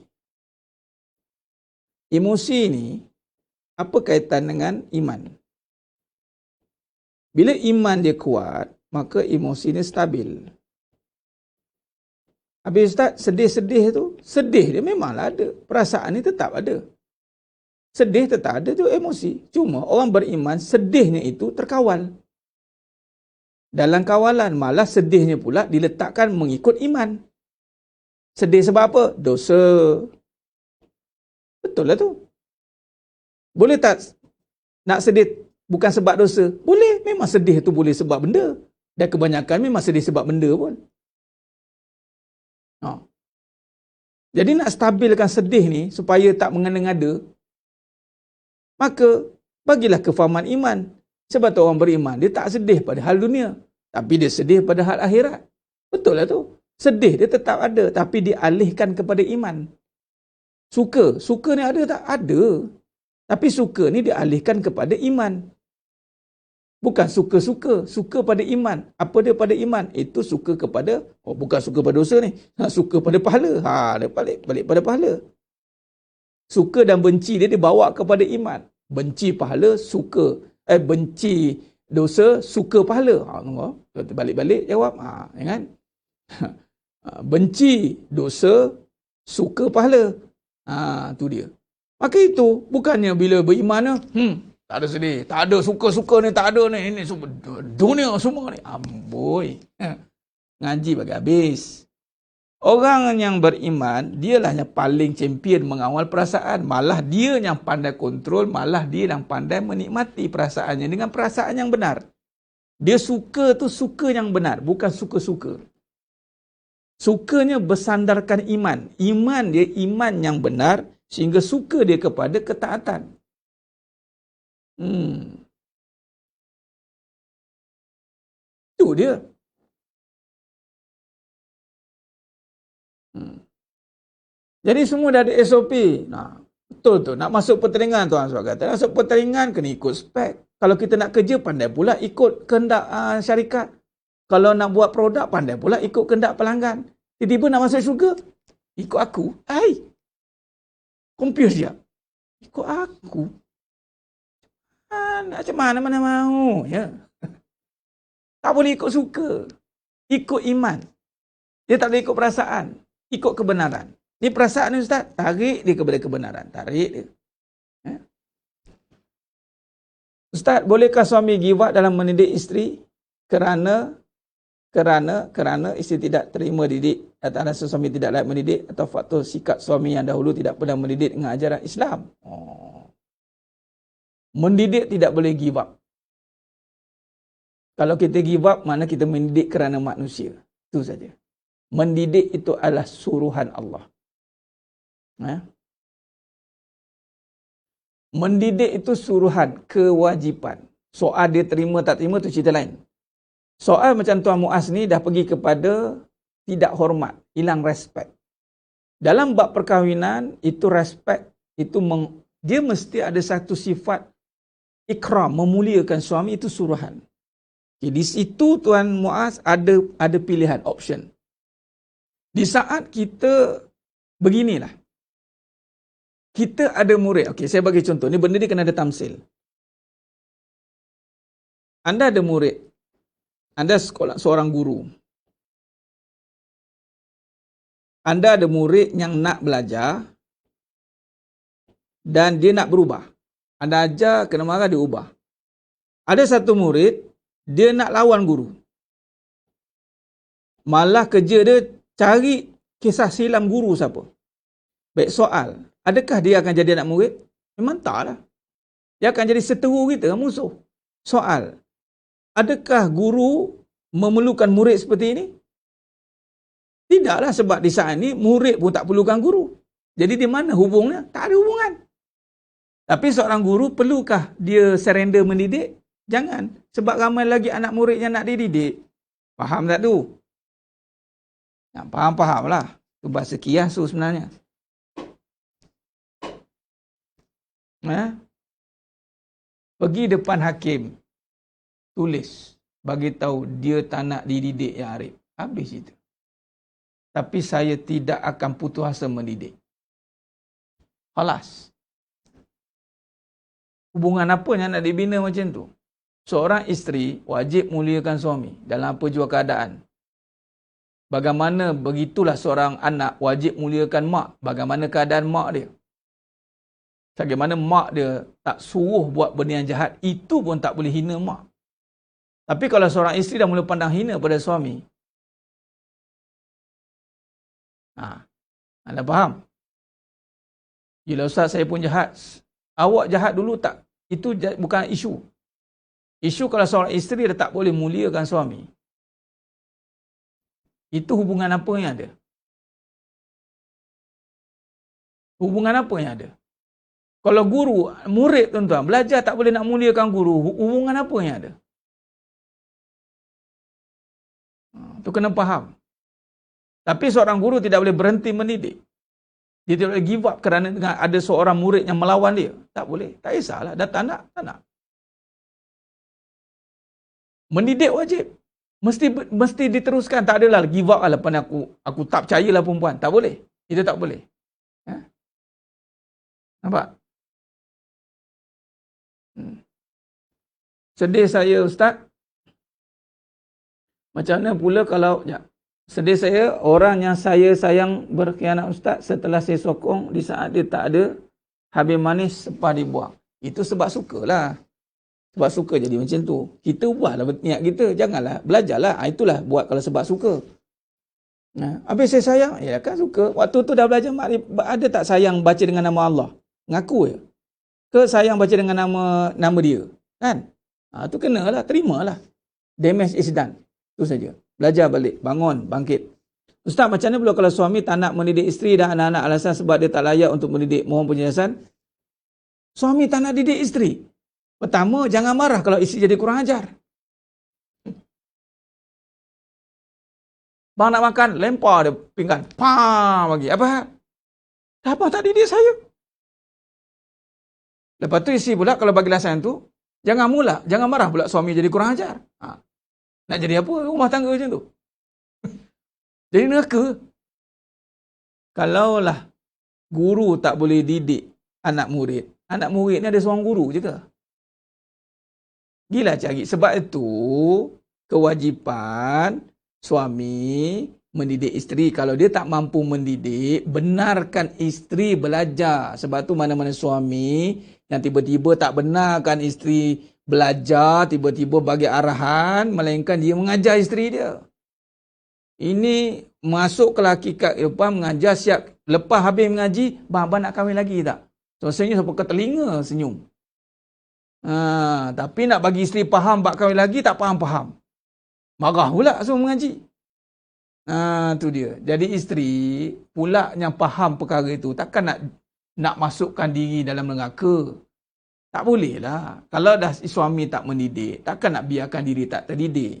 Emosi ni, apa kaitan dengan iman? Bila iman dia kuat, maka emosi dia stabil. Habis Ustaz, sedih-sedih tu, sedih dia memanglah ada. Perasaan ni tetap ada. Sedih tetap ada tu emosi. Cuma orang beriman, sedihnya itu terkawal. Dalam kawalan, malah sedihnya pula diletakkan mengikut iman. Sedih sebab apa? Dosa. Betul lah tu. Boleh tak nak sedih bukan sebab dosa? Boleh. Memang sedih tu boleh sebab benda. Dan kebanyakan memang sedih sebab benda pun. Jadi nak stabilkan sedih ni supaya tak mengada-ngada, maka bagilah kefahaman iman. Sebab tu orang beriman, dia tak sedih pada hal dunia, tapi dia sedih pada hal akhirat. Betul lah tu. Sedih dia tetap ada, tapi dialihkan kepada iman. Suka ni ada tak? Ada. Tapi suka ni dialihkan kepada iman. Bukan suka pada iman. Apa dia pada iman? Itu suka kepada, bukan suka pada dosa ni. Suka pada pahala. Dia balik pada pahala. Suka dan benci dia dibawa kepada iman. Benci pahala, suka. Benci dosa, suka pahala. Balik-balik jawab. Ya kan? Benci dosa, suka pahala. Tu dia. Maka itu, bukannya bila beriman, tak ada sedih, tak ada suka-suka ni, tak ada ni. Ini semua dunia semua ni. Amboi. Ngaji bagi habis. Orang yang beriman, dialah yang paling champion mengawal perasaan. Malah dia yang pandai kontrol, malah dia yang pandai menikmati perasaannya dengan perasaan yang benar. Dia suka tu suka yang benar, bukan suka-suka. Sukanya bersandarkan iman. Iman dia iman yang benar, sehingga suka dia kepada ketaatan. Itu dia. Jadi semua dah ada SOP. Betul tu. Nak masuk pertandingan, tuan sebab kata. Nak masuk pertandingan kena ikut spek. Kalau kita nak kerja, pandai pula ikut kehendak syarikat. Kalau nak buat produk, pandai pula ikut kehendak pelanggan. Tiba-tiba nak masuk syurga, ikut aku. Confuse dia. Ikut aku. Macam mana mau. Ya. Tak boleh ikut suka. Ikut iman. Dia tak boleh ikut perasaan. Ikut kebenaran. Ni perasaan ni Ustaz, tarik dia kepada kebenaran. Tarik dia. Ya. Ustaz, bolehkah suami give up dalam mendidik isteri kerana isteri tidak terima didik atau alasan suami tidak layak mendidik atau faktor sikap suami yang dahulu tidak pernah mendidik dengan ajaran Islam? Mendidik tidak boleh give up. Kalau kita give up, mana kita mendidik kerana manusia. Itu saja. Mendidik itu adalah suruhan Allah. Mendidik itu suruhan, kewajipan. Soal dia terima tak terima itu cerita lain. Soal macam Tuan Muaz ni dah pergi kepada tidak hormat, hilang respect. Dalam bab perkahwinan, itu respect, itu dia mesti ada satu sifat ikram, memuliakan suami, itu suruhan. Di situ Tuan Muaz ada pilihan, option. Di saat kita beginilah. Kita ada murid. Okey, saya bagi contoh. Ni benda ni kena ada tamsil. Anda ada murid. Anda seorang guru. anda ada murid yang nak belajar dan dia nak berubah. Anda ajar, kena marah, dia ubah. Ada satu murid, dia nak lawan guru. Malah kerja dia cari kisah silam guru siapa. Baik, soal, adakah dia akan jadi anak murid? Memang tak lah. Dia akan jadi seteru kita, musuh. Soal, adakah guru memerlukan murid seperti ini? Tidaklah, sebab di saat ini murid pun tak perlukan guru. Jadi di mana hubungnya? Tak ada hubungan. Tapi seorang guru, perlukah dia surrender mendidik? Jangan. Sebab ramai lagi anak murid yang nak dididik. Faham tak tu? Nak faham-faham lah. Itu bahasa kias tu sebenarnya. Pergi depan hakim. Tulis. Bagi tahu dia tak nak dididik yang Arif. Habis itu. Tapi saya tidak akan putus asa mendidik. Khalas. Hubungan apa yang nak dibina macam tu? Seorang isteri wajib muliakan suami dalam apa jua keadaan. Bagaimana begitulah seorang anak wajib muliakan mak. Bagaimana keadaan mak dia. Bagaimana mak dia tak suruh buat benda yang jahat, itu pun tak boleh hina mak. Tapi kalau seorang isteri dah mula pandang hina pada suami, anda faham? Yelah Ustaz, saya pun jahat. Awak jahat dulu tak? Itu bukan isu. Isu kalau seorang isteri dah tak boleh muliakan suami. Itu hubungan apa yang ada? Hubungan apa yang ada? Kalau guru, murid tuan-tuan, belajar tak boleh nak muliakan guru, hubungan apa yang ada? Itu kena faham. Tapi seorang guru tidak boleh berhenti mendidik. Dia tidak boleh give up kerana ada seorang murid yang melawan dia. Tak boleh. Tak kisahlah. Dah tak nak. Mendidik wajib. Mesti diteruskan. Tak adalah give up lah. Lepas aku tak percayalah perempuan. Tak boleh. Itu tak boleh. Nampak? Sedih saya Ustaz. Macam mana pula kalau... Sedih saya, orang yang saya sayang berkhianat Ustaz setelah saya sokong di saat dia tak ada, habis manis sepah dibuang. Itu sebab suka lah. Sebab suka jadi macam tu. Kita buatlah niat kita. Janganlah, belajarlah. Itulah buat kalau sebab suka. Habis saya sayang, ya kan suka. Waktu tu dah belajar makrif, ada tak sayang baca dengan nama Allah? Ngaku ya? Ke sayang baca dengan nama dia? Kan? Tu kenalah, terimalah. Damage is done. Itu saja. Belajar balik, bangun, bangkit. Ustaz, macam mana pula kalau suami tak nak mendidik isteri dan anak-anak alasan sebab dia tak layak untuk mendidik? Mohon penjelasan. Suami tak nak didik isteri. Pertama, jangan marah kalau isteri jadi kurang ajar. Bang nak makan, lempar dia pinggan. Pam bagi. Apa? Abang tak didik saya. Lepas tu isteri pula kalau bagi lasan tu, jangan marah pula suami jadi kurang ajar. Nak jadi apa rumah tangga macam tu? Jadi neraka. Kalaulah guru tak boleh didik anak murid ni ada seorang guru je ke? Gila cari. Sebab itu kewajipan suami mendidik isteri. Kalau dia tak mampu mendidik, benarkan isteri belajar. Sebab tu mana-mana suami yang tiba-tiba tak benarkan isteri belajar, tiba-tiba bagi arahan, melainkan dia mengajar isteri dia. Ini masuk ke hakikat lepas mengajar, siap lepas habis mengaji, abang nak kahwin lagi tak? So senyum sampai ke telinga senyum. Tapi nak bagi isteri faham bak kahwin lagi, tak faham-faham. Marah pula semua mengaji. Tu dia. Jadi isteri pula yang faham perkara itu, takkan nak masukkan diri dalam neraka. Tak boleh lah. Kalau dah suami tak mendidik, takkan nak biarkan diri tak terdidik.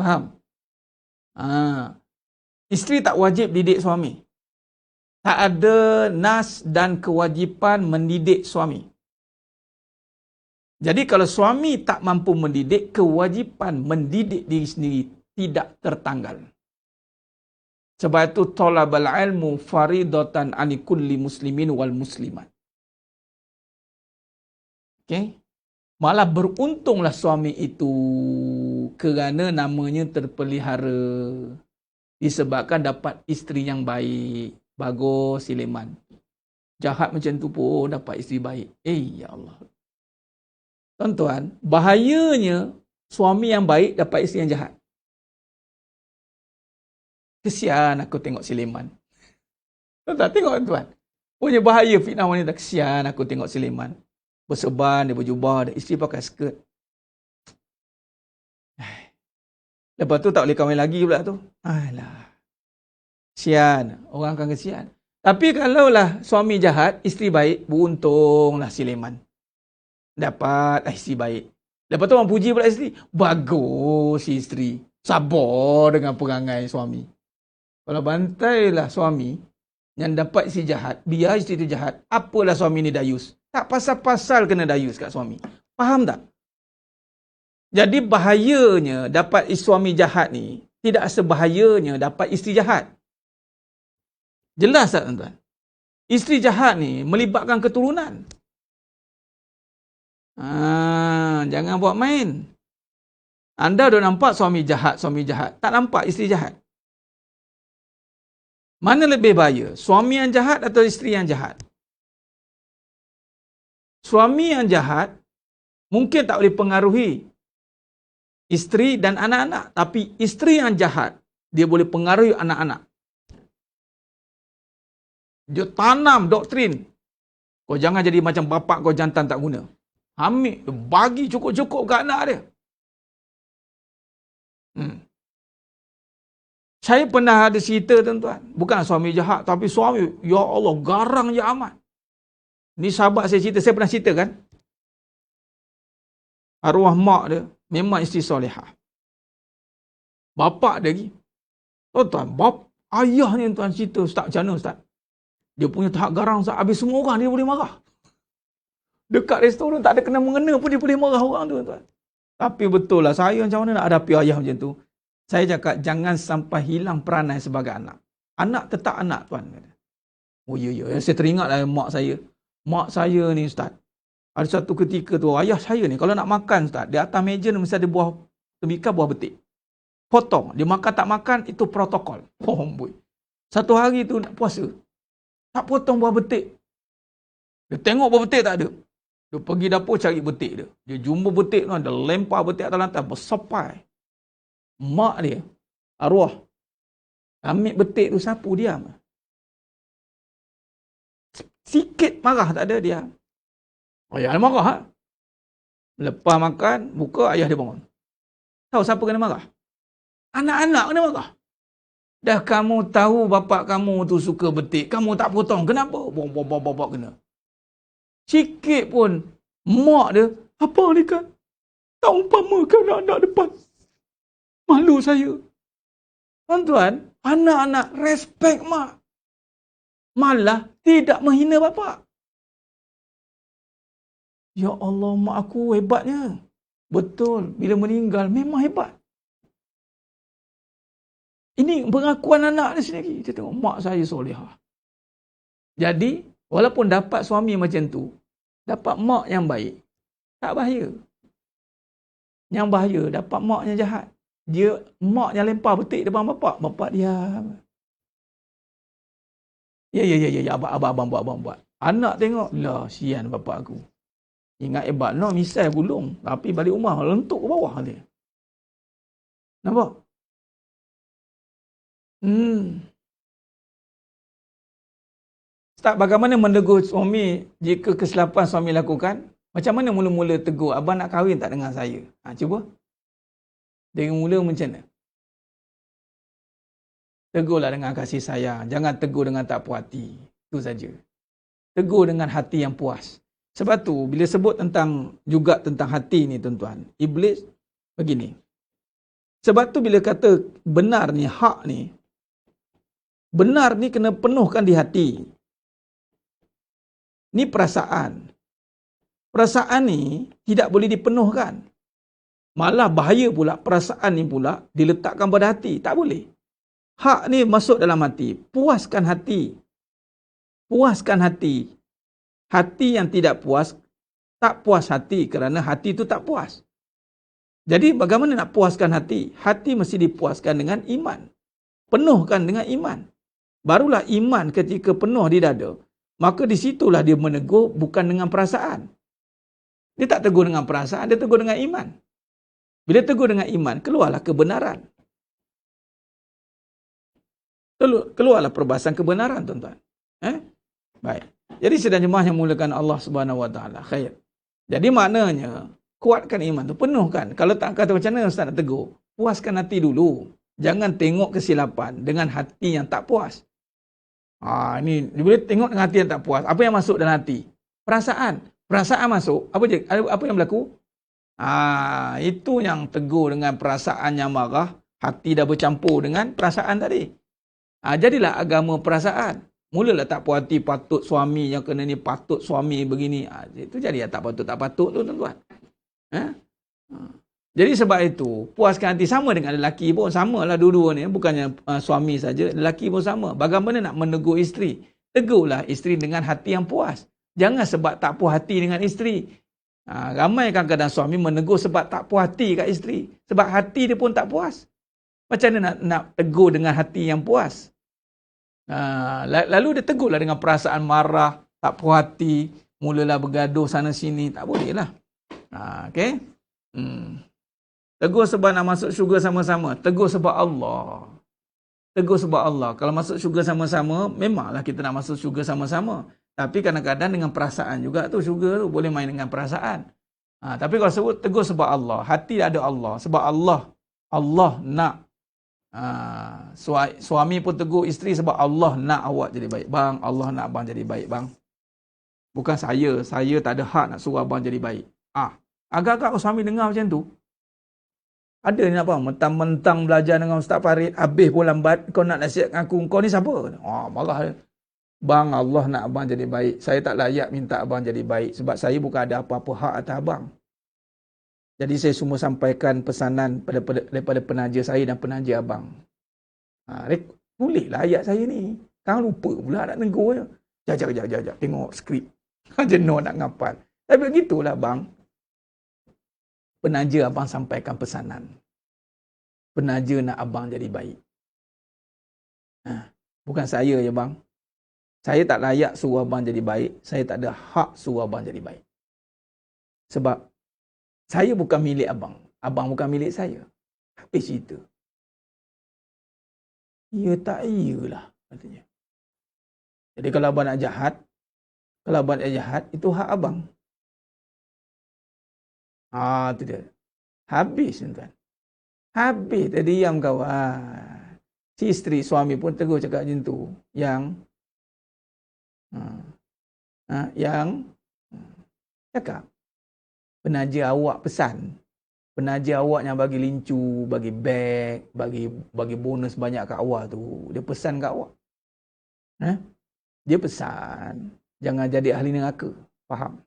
Faham? Isteri tak wajib didik suami. Tak ada nas dan kewajipan mendidik suami. Jadi kalau suami tak mampu mendidik, kewajipan mendidik diri sendiri tidak tertanggal. Sebab itu talabal ilmu faridatan ani kulli muslimin wal muslimat. Okay? Malah beruntunglah suami itu kerana namanya terpelihara. Disebabkan dapat isteri yang baik. Bagus Sulaiman. Jahat macam tu pun dapat isteri baik. Ya Allah. Tuan-tuan, bahayanya suami yang baik dapat isteri yang jahat. Kesian aku tengok Sulaiman. Tuan-tuan, tengok tuan. Punya bahaya fitnah wanita. Kesian aku tengok Sulaiman. Berserban, dia berjubah, dia isteri pakai skirt. Lepas tu tak boleh kahwin lagi pula tu. Alah. Kesian. Orang akan kesian. Tapi kalaulah suami jahat, isteri baik, beruntunglah Sulaiman. Dapat isteri baik. Lepas tu orang puji pula isteri. Bagus isteri. Sabar dengan perangai suami. Kalau bantailah suami yang dapat isteri jahat, biar isteri itu jahat, apalah suami ni dayus. Tak pasal-pasal kena dayus kat suami. Faham tak? Jadi bahayanya dapat suami jahat ni tidak sebahayanya dapat isteri jahat. Jelas tak tuan-tuan? Isteri jahat ni melibatkan keturunan. Jangan buat main. Anda dah nampak suami jahat. Tak nampak isteri jahat. Mana lebih bahaya? Suami yang jahat atau isteri yang jahat? Suami yang jahat mungkin tak boleh pengaruhi isteri dan anak-anak. Tapi isteri yang jahat, dia boleh pengaruhi anak-anak. Dia tanam doktrin. Kau jangan jadi macam bapak kau jantan tak guna. Ambil, bagi cukup-cukup ke anak dia. Saya pernah ada cerita tuan-tuan. Bukan suami jahat, tapi suami, ya Allah, garang je amat. Ni sahabat saya cerita, saya pernah cerita kan. Arwah mak dia, memang isteri solehah. Bapak dia lagi. Tuan-tuan, ayah ni tuan cerita, Ustaz, macam mana Ustaz? Dia punya tahap garang, Ustaz. Habis semua orang dia boleh marah. Dekat restoran tak ada kena-mengena pun dia boleh marah orang tu tuan. Tapi betul lah, saya macam mana nak hadapi ayah macam tu. Saya cakap, jangan sampai hilang peranan sebagai anak. Anak tetap anak tuan. Oh ya. Saya teringat lah mak saya. Mak saya ni Ustaz. Ada satu ketika tu, ayah saya ni, kalau nak makan Ustaz, di atas meja ni mesti ada buah tembikar, buah betik. Potong. Dia makan tak makan, itu protokol. Boy. Satu hari tu nak puasa. Tak potong buah betik. Dia tengok buah betik tak ada. Dia pergi dapur cari betik dia. Dia jumpa betik tu, dia lempar betik atas lantai, bersapai. Mak dia, arwah, ambil betik tu sapu, diam. Sikit marah tak ada, diam. Ayah dia marah. Lepas makan, buka, ayah dia bangun. Tahu siapa kena marah? Anak-anak kena marah. Dah kamu tahu bapak kamu tu suka betik, kamu tak potong, kenapa? Bapak kena. Sikit pun, mak dia, apa ni kan? Tak umpamakan anak-anak depan. Malu saya. Tuan-tuan, anak-anak respect mak. Malah tidak menghina bapak. Ya Allah, mak aku hebatnya. Betul, bila meninggal memang hebat. Ini pengakuan anak dia sendiri. Dia tengok mak saya solehah. Jadi, walaupun dapat suami macam tu, dapat mak yang baik, tak bahaya. Yang bahaya, dapat mak yang jahat. Dia, mak yang lempar betik depan bapak. Bapak diam. Ya, abang buat. Anak tengok, lah, sian bapak aku. Ingat hebat, no, misal gulung. Tapi balik rumah, lentuk ke bawah dia. Nampak? Ustaz, bagaimana menegur suami jika kesilapan suami lakukan? Macam mana mula-mula tegur? Abang nak kahwin tak dengan saya? Cuba. Dari mula macam mana? Tegurlah dengan kasih sayang. Jangan tegur dengan tak puas hati. Itu saja. Tegur dengan hati yang puas. Sebab tu, bila sebut juga tentang hati ni tuan-tuan, Iblis begini. Sebab tu bila kata benar ni, hak ni, benar ni kena penuhkan di hati. Ni perasaan. Perasaan ni tidak boleh dipenuhkan. Malah bahaya pula, perasaan ni pula diletakkan pada hati. Tak boleh. Hak ni masuk dalam hati. Puaskan hati. Puaskan hati. Hati yang tidak puas, tak puas hati kerana hati itu tak puas. Jadi bagaimana nak puaskan hati? Hati mesti dipuaskan dengan iman. penuhkan dengan iman. Barulah iman ketika penuh di dada, maka di situlah dia menegur bukan dengan perasaan. Dia tak tegur dengan perasaan, dia tegur dengan iman. Bila tegur dengan iman, keluarlah kebenaran. Keluarlah perbahasan kebenaran, tuan-tuan. Baik. Jadi sidang jemaah yang mulakan Allah Subhanahu Wa Taala. Khair. Jadi maknanya kuatkan iman tu, penuhkan. Kalau tak kata macam mana Ustaz nak tegur? Puaskan hati dulu. Jangan tengok kesilapan dengan hati yang tak puas. Ini boleh tengok dengan hati yang tak puas. Apa yang masuk dalam hati? Perasaan. Perasaan masuk. Apa yang berlaku? Itu yang tegur dengan perasaan yang marah. Hati dah bercampur dengan perasaan tadi. Jadilah agama perasaan. Mulalah tak puas hati, patut suami yang kena ni, patut suami begini. Itu jadi tak patut tu, tuan-tuan. Jadi sebab itu, puaskan hati. Sama dengan lelaki pun, samalah dua-dua ni. Bukannya suami saja, lelaki pun sama. Bagaimana nak menegur isteri? Tegurlah isteri dengan hati yang puas. Jangan sebab tak puas hati dengan isteri. Ramai kadang-kadang suami menegur sebab tak puas hati kat isteri. Sebab hati dia pun tak puas. Macam mana nak tegur dengan hati yang puas? Lalu dia tegurlah dengan perasaan marah, tak puas hati, mulalah bergaduh sana sini. Tak boleh lah. Okay? Tegur sebab nak masuk syurga sama-sama. Tegur sebab Allah. Tegur sebab Allah. Kalau masuk syurga sama-sama, memanglah kita nak masuk syurga sama-sama. Tapi kadang-kadang dengan perasaan juga tu, syurga tu boleh main dengan perasaan. Tapi kalau sebut tegur sebab Allah, hati ada Allah. Sebab Allah nak. Suami pun tegur isteri sebab Allah nak awak jadi baik. Bang, Allah nak abang jadi baik, bang. Bukan saya tak ada hak nak suruh abang jadi baik. Agak-agak suami dengar macam tu, ada ni apa? Mentang-mentang belajar dengan Ustaz Farid, habis pun lambat, kau nak nasihatkan aku, kau ni siapa? Malah bang, Allah nak abang jadi baik. Saya tak layak minta abang jadi baik sebab saya bukan ada apa-apa hak atas abang. Jadi saya semua sampaikan pesanan daripada penaja saya dan penaja abang. Tulislah ayat saya ni. Kau lupa pula nak tegur je. Jap. Tengok skrip. Jenuh nak ngapal. Tapi begitulah bang. Penaja abang sampaikan pesanan. Penaja nak abang jadi baik. Bukan saya je bang. Saya tak layak suruh abang jadi baik. Saya tak ada hak suruh abang jadi baik. Sebab saya bukan milik abang. Abang bukan milik saya. Habis cerita. Ya tak iyalah, katanya. Jadi kalau abang nak jahat, itu hak abang. Itu dia. Habis, tuan. Habis, dia diam kawan. Si isteri, suami pun tegur cakap macam tu. Yang cakap, penaja awak pesan. Penaja awak yang bagi lincu, bagi beg, bagi bonus banyak kat awak tu. Dia pesan kat awak. Dia pesan, jangan jadi ahli neraka. Faham?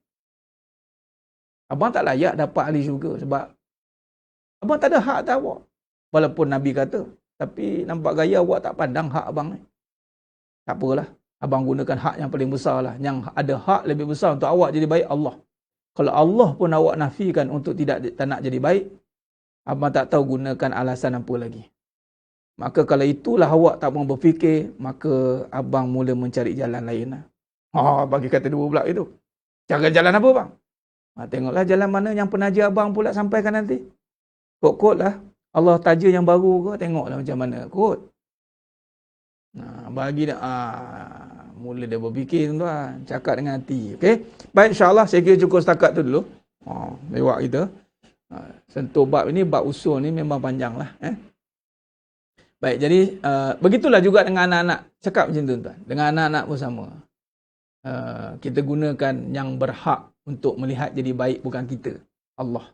Abang tak layak dapat ahli syurga sebab abang tak ada hak atas awak. Walaupun Nabi kata, tapi nampak gaya awak tak pandang hak abang ni. Tak apalah. Abang gunakan hak yang paling besar lah. Yang ada hak lebih besar untuk awak jadi baik, Allah. Kalau Allah pun awak nafikan untuk tak nak jadi baik, abang tak tahu gunakan alasan apa lagi. Maka kalau itulah awak tak mau berfikir, maka abang mula mencari jalan lain lah. Bagi kata dua pula itu. Cara jalan apa bang? Tengoklah jalan mana yang penaja abang pula sampaikan nanti. Kod-kod lah. Allah taja yang baru ke, tengoklah macam mana kod. Bagi dah. Mula dia berfikir tuan, cakap dengan hati. Okey. Baik, insya-Allah saya kira cukup setakat tu dulu. Lewat kita. Sentuh bab ini, bab usul ni memang panjanglah, Baik, jadi begitulah juga dengan anak-anak. Cakap macam tu tuan. Dengan anak-anak pun sama. Kita gunakan yang berhak untuk melihat jadi baik bukan kita. Allah.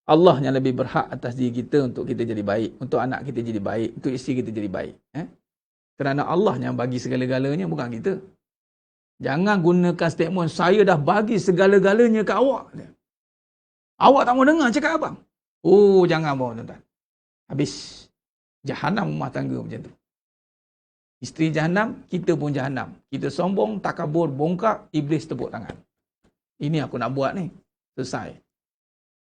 Allah yang lebih berhak atas diri kita untuk kita jadi baik, untuk anak kita jadi baik, untuk isteri kita jadi baik, Kerana Allah yang bagi segala-galanya, bukan kita. Jangan gunakan statement, saya dah bagi segala-galanya ke awak. Awak tak mau dengar cakap abang. Jangan bawa tuan-tuan. Habis. Jahanam rumah tangga macam tu. Isteri jahanam, kita pun jahanam. Kita sombong, takabur, bongkak, iblis tepuk tangan. Ini aku nak buat ni. Selesai.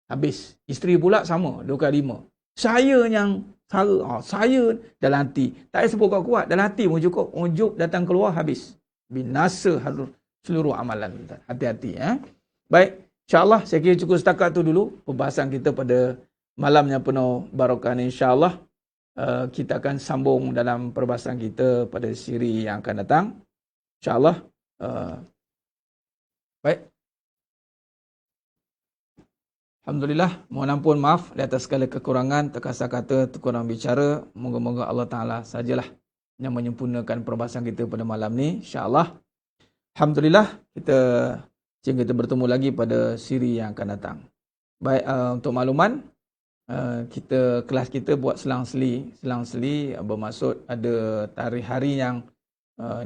Habis. Isteri pula sama, 2 kali 5. Saya yang sara. Saya dalam hati. Tak payah sebut kuat. Dalam hati pun cukup. Ujub datang keluar habis. Binasa seluruh amalan. Hati-hati. Baik. InsyaAllah saya kira cukup setakat tu dulu. Pembahasan kita pada malam yang penuh barakah ni. InsyaAllah kita akan sambung dalam perbahasan kita pada siri yang akan datang. InsyaAllah. Baik. Alhamdulillah, mohon ampun maaf di atas segala kekurangan, terkasar kata, terkurang bicara. Moga-moga Allah Ta'ala sajalah yang menyempurnakan perbahasan kita pada malam ni. InsyaAllah. Alhamdulillah, sehingga kita bertemu lagi pada siri yang akan datang. Baik, untuk makluman, kelas kita buat selang-seli. Selang-seli bermaksud ada tarikh hari yang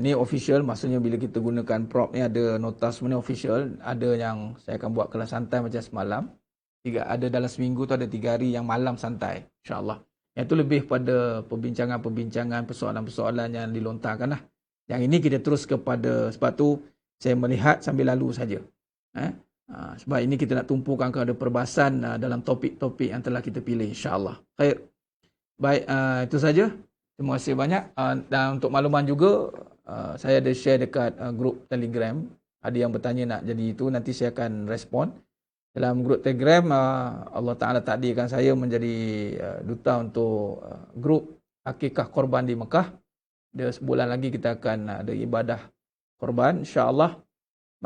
ni official, maksudnya bila kita gunakan prop ni ada nota semua ni official. Ada yang saya akan buat kelas santai macam semalam. Ada dalam seminggu tu ada 3 hari yang malam santai, insyaAllah. Yang tu lebih pada perbincangan-perbincangan, persoalan-persoalan yang dilontarkan lah. Yang ini kita terus kepada, sebab tu saya melihat sambil lalu saja. Sebab ini kita nak tumpukan kepada perbahasan dalam topik-topik yang telah kita pilih, insyaAllah. Khair. Baik, itu saja. Terima kasih banyak. Dan untuk makluman juga, saya ada share dekat grup Telegram. Ada yang bertanya nak jadi itu, nanti saya akan respon. Dalam grup Telegram, Allah Ta'ala takdirkan saya menjadi duta untuk grup Akikah Korban di Mekah. Dia sebulan lagi kita akan ada ibadah korban, insyaAllah.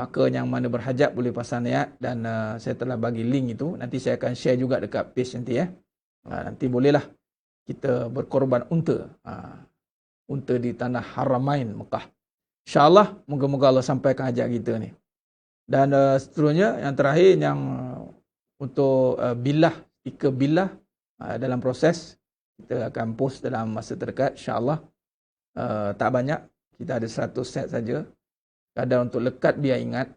Maka yang mana berhajat boleh pasang niat. Dan saya telah bagi link itu. Nanti saya akan share juga dekat page nanti. Nanti bolehlah kita berkorban unta. Unta di tanah Haramain Mekah. InsyaAllah, moga-moga Allah sampaikan hajat kita ni. Dan seterusnya yang terakhir yang untuk billah, stiker billah dalam proses kita akan post dalam masa terdekat, insyaAllah. Tak banyak, kita ada 100 set saja. Kadang untuk lekat biar ingat,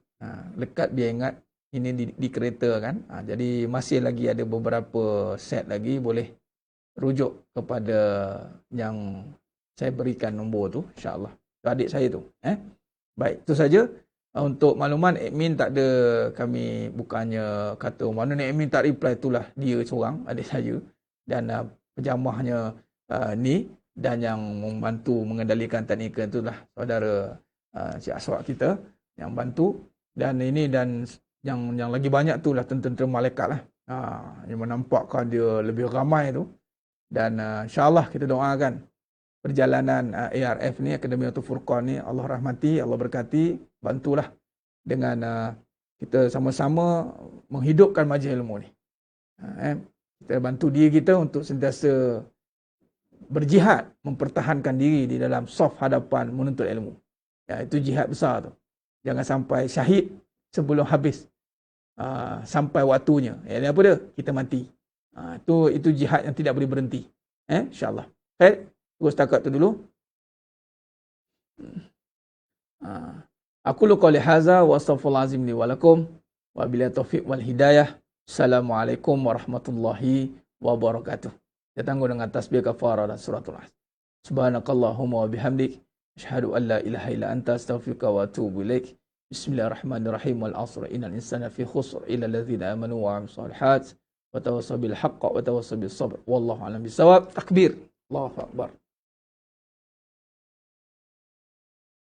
ini di kereta kan. Jadi masih lagi ada beberapa set lagi, boleh rujuk kepada yang saya berikan nombor tu, insyaAllah. Adik saya tu. Baik, itu saja. Untuk makluman, admin tak ada, kami bukannya kata mana ni admin tak reply, itulah dia seorang, adik saya. Dan pejamahnya ni, dan yang membantu mengendalikan teknikal itulah saudara Cik Aswak kita yang bantu. Dan ini dan yang lagi banyak tu lah tentera malaikat lah. Yang menampakkan dia lebih ramai tu. Dan insyaAllah kita doakan perjalanan ARF ni, Akademiatul Furqan ni, Allah rahmati, Allah berkati, bantulah dengan kita sama-sama menghidupkan majlis ilmu ni. Kita bantu diri kita untuk sentiasa berjihad, mempertahankan diri di dalam saf hadapan menuntut ilmu. Itu jihad besar tu. Jangan sampai syahid sebelum habis, sampai waktunya. Ini apa dia? Kita mati. Itu jihad yang tidak boleh berhenti. InsyaAllah. Baik. Terus setakat tu dulu. Aku qouli hadza wa astaghfirullah azim li wa lakum wa billahi taufiq wal hidayah. Assalamualaikum warahmatullahi wabarakatuh. Kita tangguh dengan tasbih kafarah dan suratul As. Subhanakallahumma wa bihamdik asyhadu an la ilaha illa anta astaghfiruka wa atubu ilaik. Bismillahirrahmanirrahim. Wal 'asr innal insana fi khusr illa alladzina amanu wa 'amilus shalihat wa tawassaw bil haqqi wa tawassaw bis sabr. Wallahu a'lam bissawab. Takbir. Allahu akbar.